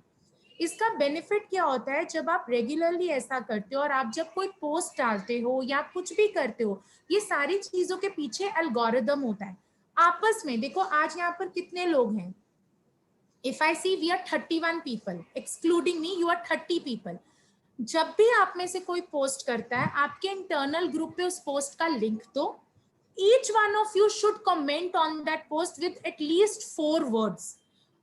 Speaker 1: इसका बेनिफिट क्या होता है, जब आप रेगुलरली ऐसा करते हो और आप जब कोई पोस्ट डालते हो या कुछ भी करते हो, ये सारी चीजों के पीछे एल्गोरिदम होता है। आपस में देखो आज यहाँ पर कितने लोग हैं, if I see we are 31 people excluding me, you are 30 people. जब भी आप में से कोई पोस्ट करता है, आपके इंटरनल ग्रुप पे उस पोस्ट का लिंक दो, each one of you should comment on that post with at least 4 words।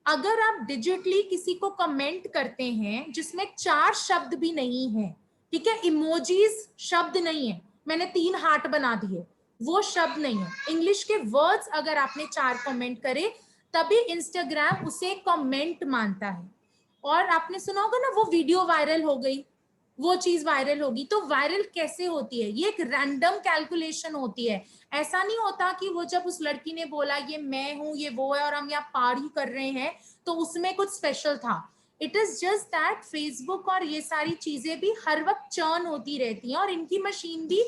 Speaker 1: अगर आप डिजिटली किसी को कमेंट करते हैं जिसमें 4 शब्द भी नहीं है, ठीक है, इमोजीज शब्द नहीं है, मैंने 3 हार्ट बना दिए, वो शब्द नहीं है, इंग्लिश के वर्ड्स अगर आपने 4 कमेंट करे तभी इंस्टाग्राम उसे कमेंट मानता है। और आपने सुना होगा ना, वो वीडियो वायरल हो गई, वो चीज वायरल होगी। तो वायरल कैसे होती है? ये एक रैंडम कैलकुलेशन होती है। ऐसा नहीं होता कि वो जब उस लड़की ने बोला ये मैं हूं, ये वो है, और हम यहाँ पार्टी कर रहे हैं, तो उसमें कुछ स्पेशल था। It is just that Facebook और ये सारी चीजें भी हर वक्त चर्न होती रहती हैं, और इनकी मशीन भी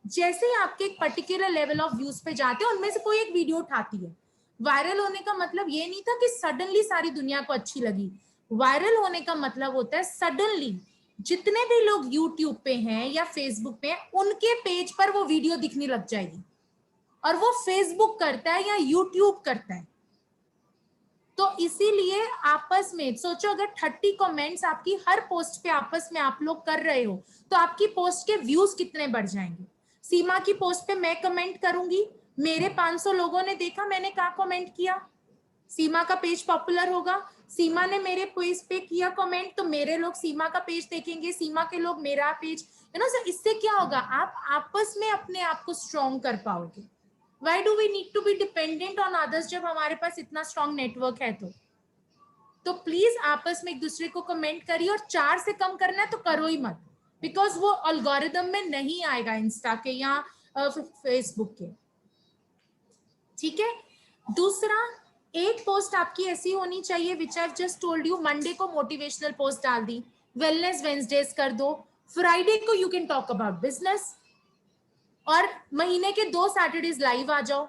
Speaker 1: जैसे ही आपके एक पर्टिकुलर लेवल ऑफ व्यूज पे जाते हैं, उनमें से कोई एक वीडियो उठाती है। वायरल होने का मतलब ये नहीं था कि सडनली सारी दुनिया को अच्छी लगी। वायरल होने का मतलब होता है सडनली जितने भी लोग यूट्यूब पे हैं या फेसबुक पे हैं, उनके पेज पर वो वीडियो दिखने लग जाएगी, और वो फेसबुक करता है या यूट्यूब करता है। तो इसीलिए आपस में सोचो, अगर 30 कमेंट्स आपकी हर पोस्ट पे आपस में आप लोग कर रहे हो, तो आपकी पोस्ट के व्यूज कितने बढ़ जाएंगे। सीमा की पोस्ट पे मैं कमेंट करूंगी, मेरे 500 लोगों ने देखा मैंने क्या कमेंट किया, सीमा का पेज पॉपुलर होगा। सीमा ने मेरे पेज पे किया कमेंट, तो मेरे लोग सीमा का पेज देखेंगे, सीमा के लोग मेरा पेज, यू नो सर। इससे क्या होगा, आप आपस में अपने आप को स्ट्रॉन्ग कर पाओगे। Why do we need to be dependent on others जब हमारे पास इतना स्ट्रॉन्ग नेटवर्क है? तो प्लीज आपस में एक दूसरे को कमेंट करिए, और 4 से कम करना है तो करो ही मत, बिकॉज वो एल्गोरिदम में नहीं आएगा इंस्टा के या फेसबुक के, ठीक है। दूसरा, एक पोस्ट आपकी ऐसी होनी चाहिए, which I just told you, Monday को मोटिवेशनल पोस्ट डाल दी, वेलनेस वेंसडेज कर दो, फ्राइडे को you can talk about business, और महीने के 2 सैटरडेज लाइव आ जाओ।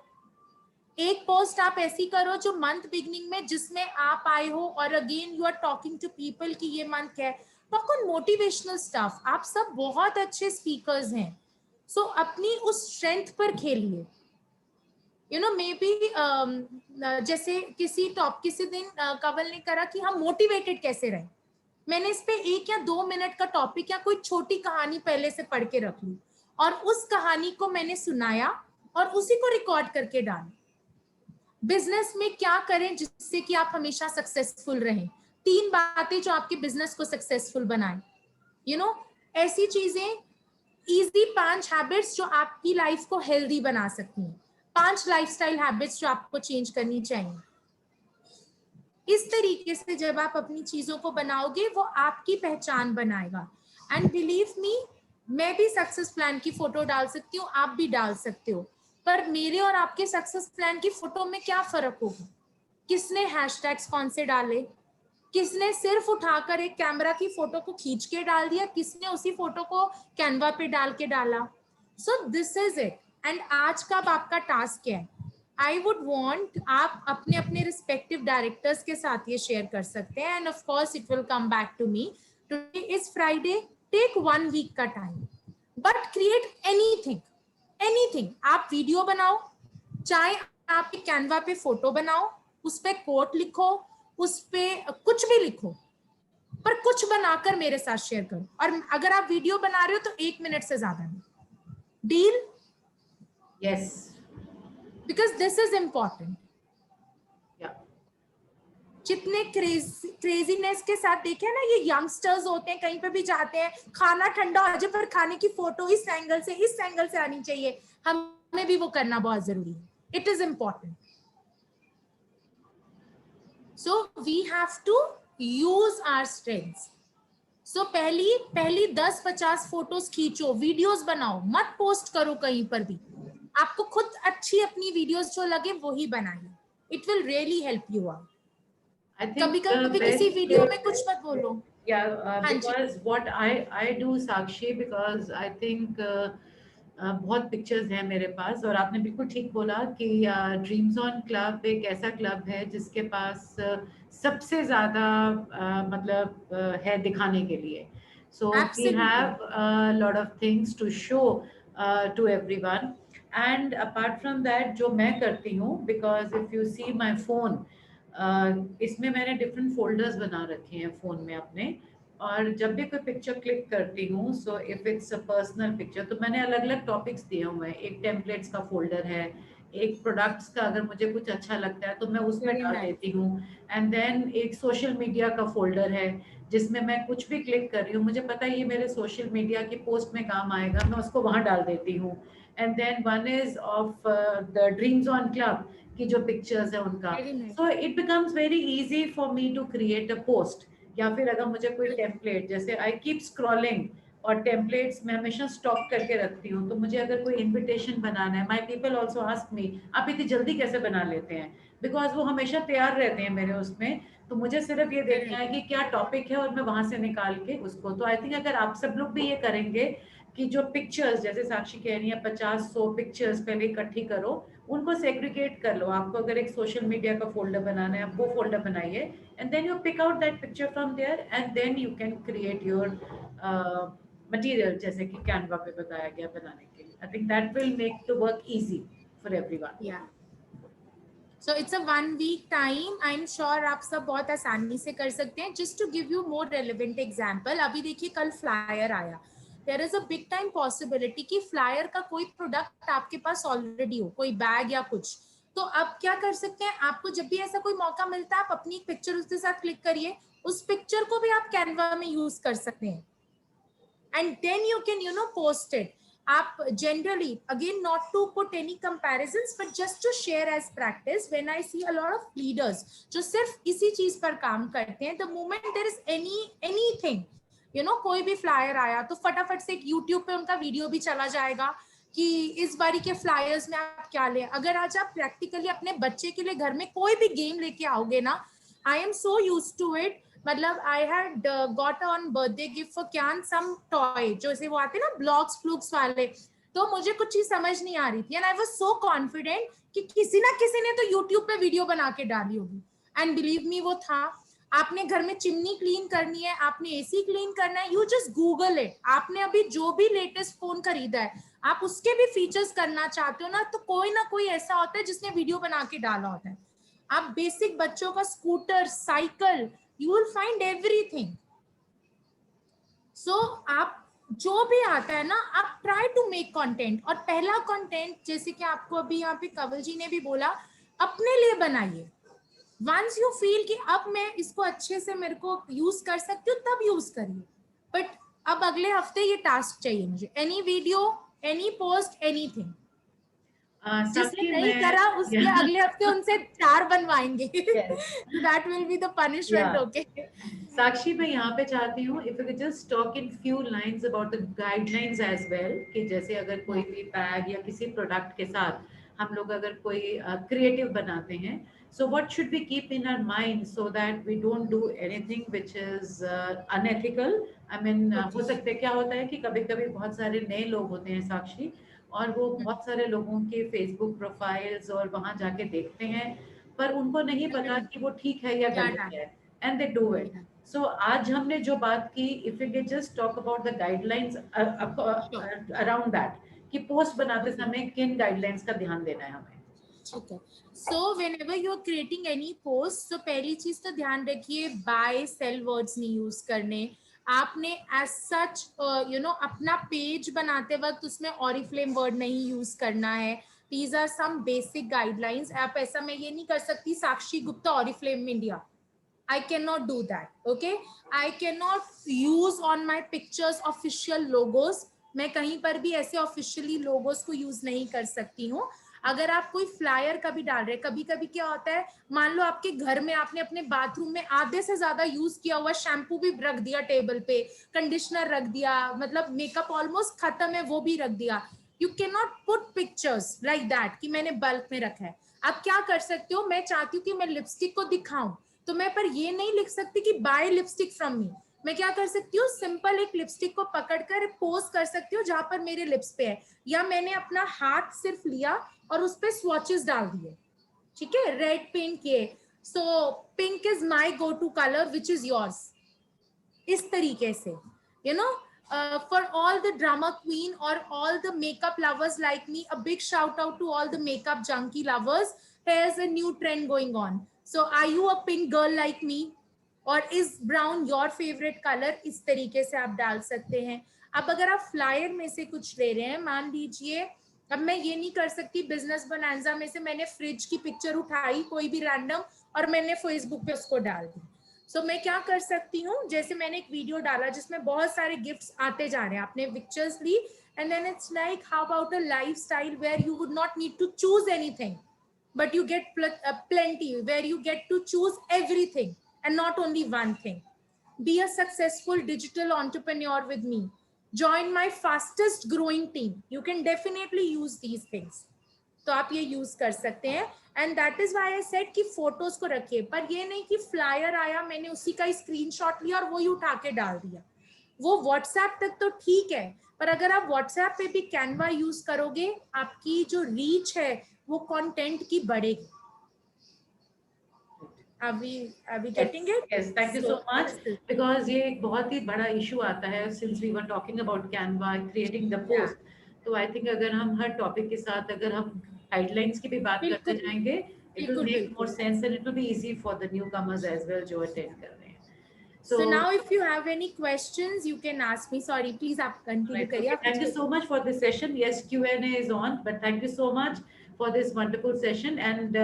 Speaker 1: एक पोस्ट आप ऐसी करो जो मंथ बिगनिंग में, जिसमें आप आए हो और again you are talking to people कि ये मंथ क्या है, टॉक ऑन मोटिवेशनल स्टफ। आप सब बहुत अच्छे स्पीकर्स हैं, सो अपनी उस स्ट्रेंथ पर खेलिए। यू नो मे बी जैसे किसी दिन कंवल ने करा कि हम मोटिवेटेड कैसे रहें, मैंने इस पे 1 या 2 मिनट का टॉपिक या कोई छोटी कहानी पहले से पढ़ के रख ली, और उस कहानी को मैंने सुनाया और उसी को रिकॉर्ड करके डाला। बिजनेस में क्या करें जिससे कि आप हमेशा सक्सेसफुल रहें, 3 बातें जो आपके बिजनेस को सक्सेसफुल बनाएं, यू नो ऐसी चीजें, इजी 5 हैबिट्स जो आपकी लाइफ को हेल्दी बना सकती हैं, 5 लाइफस्टाइल हैबिट्स जो आपको चेंज करनी चाहिए। इस तरीके से जब आप अपनी चीजों को बनाओगे, वो आपकी पहचान बनाएगा। एंड बिलीव मी, मैं भी सक्सेस प्लान की फोटो डाल सकती हूँ, आप भी डाल सकते हो, पर मेरे और आपके सक्सेस प्लान की फोटो में क्या फर्क होगा? किसने हैशटैग्स कौन से डाले, किसने सिर्फ उठाकर एक कैमरा की फोटो को खींच के डाल दिया, किसने उसी फोटो को कैनवा पे डाल के डाला। सो दिस इज इट। एंड आज का आपका टास्क क्या है? आई वुड वॉन्ट आप अपने अपने रिस्पेक्टिव डायरेक्टर्स के साथ ये शेयर कर सकते हैं, and of course it will come back to me. Today is Friday, take 1 week का टाइम, बट क्रिएट एनीथिंग। आप वीडियो बनाओ, चाहे आप कैनवा पे फोटो बनाओ, उस पे कोट लिखो, उस पे कुछ भी लिखो, पर कुछ बनाकर मेरे साथ शेयर करो। और अगर आप वीडियो बना रहे हो तो 1 मिनट से ज्यादा नहीं। Deal?
Speaker 2: Yes,
Speaker 1: because this is important. जितने क्रेजीनेस के साथ देखे ना, ये यंगस्टर्स होते हैं, कहीं पे भी जाते हैं, खाना ठंडा हो जाए पर खाने की फोटो इस एंगल से आनी चाहिए। हमें भी वो करना बहुत जरूरी है। It is important. So we have to use our strengths. So पहली 10-50 फोटोज खींचो, वीडियोस बनाओ, मत पोस्ट करो कहीं पर भी। आपको खुद अच्छी अपनी वीडियोस जो लगे वही बनाइए। It will really help you out. कभी किसी वीडियो में कुछ मत बोलो।
Speaker 2: because what I do, Sakshi, because I think बहुत पिक्चर्स हैं मेरे पास, और आपने बिल्कुल ठीक बोला कि ड्रीम्स ऑन क्लब एक ऐसा क्लब है जिसके पास सबसे ज़्यादा मतलब है दिखाने के लिए। So we
Speaker 1: Absolutely.
Speaker 2: have a lot of things to show to everyone. And apart from that, जो मैं करती हूँ, because if you see my phone, इसमें मैंने different folders बना रखे हैं phone में अपने. और जब भी कोई पिक्चर क्लिक करती हूँ, so if it's a personal picture, तो मैंने अलग अलग टॉपिक्स दिए हुए हैं. एक टेम्पलेट्स का फोल्डर है, एक प्रोडक्ट्स का, अगर मुझे कुछ अच्छा लगता है तो मैं उसमें
Speaker 1: Very
Speaker 2: डाल
Speaker 1: nice.
Speaker 2: देती हूँ. एंड देन एक सोशल मीडिया का फोल्डर है, जिसमें मैं कुछ भी क्लिक कर रही हूँ, मुझे पता है ये मेरे सोशल मीडिया की पोस्ट में काम आएगा, मैं उसको वहाँ डाल देती हूँ. And then one is of the dreams on club की जो पिक्चर्स है उनका.
Speaker 1: Very nice.
Speaker 2: So it becomes very easy for me to create a post. या फिर अगर मुझे कोई टेम्पलेट, जैसे आई कीप स्क्रॉलिंग, और टेम्पलेट्स मैं हमेशा स्टॉक करके रखती हूँ, तो मुझे अगर कोई इनविटेशन बनाना है, my people also ask me आप इतनी जल्दी कैसे बना लेते हैं, बिकॉज वो हमेशा तैयार रहते हैं मेरे उसमें. तो मुझे सिर्फ ये देखना है कि क्या टॉपिक है और मैं वहां से निकाल के उसको. तो आई थिंक अगर आप सब लोग भी ये करेंगे कि जो पिक्चर्स, जैसे साक्षी कह रही है 50-100 पिक्चर्स पहले इकट्ठी करो, उनको सेग्रीगेट कर लो. आपको अगर एक सोशल मीडिया का फोल्डर बनाना है, आप वो फोल्डर बनाइए, and then you pick out that picture from there, and then you can create your material, जैसे कि कैनवा पे बताया गया बनाने के लिए. I think that will make the work easy for everyone.
Speaker 1: Yeah. So it's a 1 week time. I'm sure आप सब बहुत आसानी से कर सकते हैं. Just to give you more relevant example, अभी देखिए कल फ्लायर आया. There is a big time possibility कि फ्लायर का कोई प्रोडक्ट आपके पास ऑलरेडी हो, कोई बैग या कुछ. तो अब क्या कर सकते हैं, आपको जब भी ऐसा कोई मौका मिलता है, आप अपनी एक पिक्चर उसके साथ क्लिक करिए, उस पिक्चर को भी आप कैनवा में यूज कर सकते हैं. And then you can post it. आप generally, again, not to put any comparisons, but just to share as practice, when I see a lot of leaders जो सिर्फ इसी चीज पर काम करते हैं, the moment there is anything, कोई भी फ्लायर आया तो फटाफट से एक YouTube पे उनका वीडियो भी चला जाएगा कि इस बारी के फ्लायर्स में आप क्या लें. अगर आज आप प्रैक्टिकली अपने बच्चे के लिए घर में कोई भी गेम लेके आओगे ना, I am so used to it. मतलब I had got on birthday gift for can some toy, जो से वो आते ना ब्लॉक्स फ्लूक्स वाले. तो मुझे कुछ चीज समझ नहीं आ रही थी, and I was so confident कि किसी ना किसी ने तो यूट्यूब पे वीडियो बना के डाली होगी. एंड बिलीव मी, वो था. आपने घर में चिमनी क्लीन करनी है, आपने एसी क्लीन करना है, यू जस्ट गूगल इट. आपने अभी जो भी लेटेस्ट फोन खरीदा है, आप उसके भी फीचर्स करना चाहते हो ना, तो कोई ना कोई ऐसा होता है जिसने वीडियो बना के डाला होता है. आप बेसिक बच्चों का scooter, cycle, you will find everything. So आप जो भी आता है ना, आप try to make content. और पहला content, जैसे कि आपको अभी यहाँ पे कंवल जी ने भी बोला, अपने लिए बनाइए. Once you feel कि अब मैं इसको अच्छे से मेरे को यूज कर सकती हूँ, तब यूज करिए. बट अब अगले हफ्ते ये टास्क चाहिए मुझे, any video, any post, anything. जिसने नहीं करा उसके अगले हफ्ते उनसे 4 बनवाएंगे. That will be the punishment. Okay.
Speaker 2: साक्षी, मैं यहाँ पे चाहती हूँ if you could just talk in few lines about the guidelines as well, कि जैसे अगर कोई भी बैग या किसी प्रोडक्ट के साथ हम लोग अगर कोई क्रिएटिव बनाते हैं, so what should we keep in our mind so that we don't do anything which is unethical. I mean, हो सकता है, क्या होता है कि कभी कभी बहुत सारे नए लोग होते हैं साक्षी, और वो बहुत सारे लोगों के फेसबुक प्रोफाइल्स और वहां जाके देखते हैं, पर उनको नहीं पता कि वो ठीक है या गलत है, एंड दे डू इट. सो आज हमने जो बात की, if you can just talk about the guidelines around that, कि पोस्ट बनाते समय किन गाइडलाइंस का ध्यान देना है हमें.
Speaker 1: ठीक है. So whenever you are creating any post, तो पहली चीज तो ध्यान रखिए, बाय सेल वर्ड्स नहीं यूज करने. आपने एज सच अपना पेज बनाते वक्त उसमें ऑरिफ्लेम वर्ड नहीं यूज करना है. These are some basic guidelines. आप ऐसा, मैं ये नहीं कर सकती Sakshi Gupta Oriflame India. I cannot do that. Okay, I cannot use on my pictures official logos. मैं कहीं पर भी ऐसे ऑफिशियली लोगोस को यूज नहीं कर सकती हूँ. अगर आप कोई फ्लायर कभी डाल रहे, कभी कभी क्या होता है, मान लो आपके घर में आपने अपने बाथरूम में आधे से ज्यादा यूज किया हुआ शैम्पू भी रख दिया टेबल पे, कंडीशनर रख दिया, मतलब मेकअप ऑलमोस्ट खत्म है वो भी रख दिया. You can not put pictures like that कि मैंने बल्क में रखा है. आप क्या कर सकते हो, मैं चाहती हूँ कि मैं लिपस्टिक को दिखाऊं, तो मैं पर ये नहीं लिख सकती कि बाय लिपस्टिक फ्रॉम मी. मैं क्या कर सकती हूँ, सिंपल एक लिपस्टिक को पकड़कर पोज कर सकती हूँ जहां पर मेरे लिप्स पे है, या मैंने अपना हाथ सिर्फ लिया और उस पे स्वॉचेस डाल दिए. ठीक है, रेड पिंक ये, so pink is my go to colour which is yours. इस तरीके से you know, for all the drama queen or all the makeup lovers like me, a big shout out to all the makeup junkie lovers. Here's a new trend going on. So are you a pink girl like me, और is brown your favourite colour? इस तरीके से आप डाल सकते हैं. अब अगर आप फ्लायर में से कुछ ले रहे हैं, मान लीजिए अब मैं ये नहीं कर सकती बिजनेस बोनांजा में से मैंने फ्रिज की पिक्चर उठाई कोई भी रैंडम और मैंने फेसबुक पे उसको डाल दी. सो मैं क्या कर सकती हूँ, जैसे मैंने एक वीडियो डाला जिसमें बहुत सारे गिफ्ट्स आते जा रहे हैं, आपने पिक्चर्स ली and then it's like how about a lifestyle where you would not need to choose anything but you get plenty where you get to choose everything and not only one thing. Be a successful digital entrepreneur with me. Join my fastest growing team. You can definitely use these things. तो आप ये use कर सकते हैं and that is why I said कि photos को रखिए, पर ये नहीं कि फ्लायर आया मैंने उसी का स्क्रीनशॉट लिया और वही उठा के डाल दिया. वो व्हाट्सएप तक तो ठीक है, पर अगर आप व्हाट्सएप पे भी कैनवा यूज करोगे आपकी जो रीच है वो कंटेंट की बढ़ेगी. Are we getting it?
Speaker 2: Yes, thank you so much. Because ये एक बहुत ही बड़ा issue आता है since we were talking about Canva creating the post. तो I think अगर हम हर topic के साथ अगर हम guidelines की भी बात करते जाएंगे, it will make more sense and it will be easy for the newcomers as well जो attend कर रहे हैं.
Speaker 1: So now if you have any questions you can ask me. Sorry, please आप continue करिए.
Speaker 2: Thank you so much for this session. Yes, Q&A is on, but thank you so much for this wonderful session. And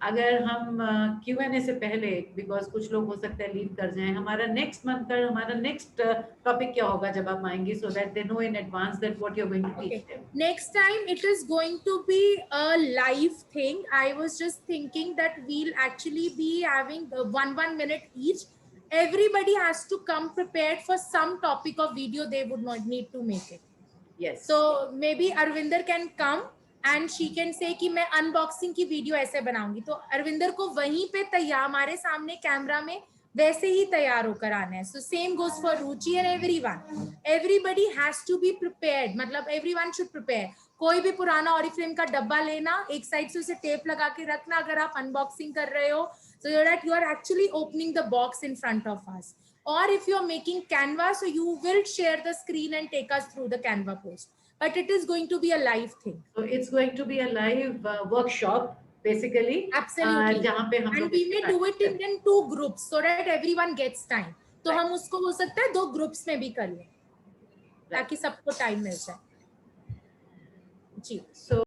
Speaker 2: अगर हम Q&A से पहले, because कुछ लोग हो सकते हैं leave कर जाएं, हमारा next month का हमारा next topic क्या होगा जब आप आएंगे, so that they know in advance that what you're going to teach them.
Speaker 1: Next time it is going to be a live thing. I was just thinking that we'll actually be having 1 minute each. Everybody has to come prepared for some topic of video they would not need to make it.
Speaker 2: Yes.
Speaker 1: So maybe Arvinder can come and she can say कि मैं unboxing की video ऐसे बनाऊंगी, तो अरविंदर को वहीं पे तैयार हमारे सामने कैमरा में वैसे ही तैयार होकर आना है. So same goes for Ruchi and everyone. Everybody has to be prepared. मतलब everyone should prepare. कोई भी पुराना ऑरिफ्लेम का डब्बा लेना, एक साइड से उसे टेप लगा के रखना अगर आप अनबॉक्सिंग कर रहे हो, so that you are actually opening the box in front of us. Or if you are making Canva, so you will share the screen and take us through the Canva post. But it is going to be a live thing.
Speaker 2: So it's going to be a live workshop, basically.
Speaker 1: Absolutely.
Speaker 2: जहाँ पे हम
Speaker 1: and we may do it in 2 groups so that everyone gets time. तो हम उसको हो सकता है 2 groups में भी कर लें ताकि सबको टाइम मिल जाए. जी.
Speaker 2: So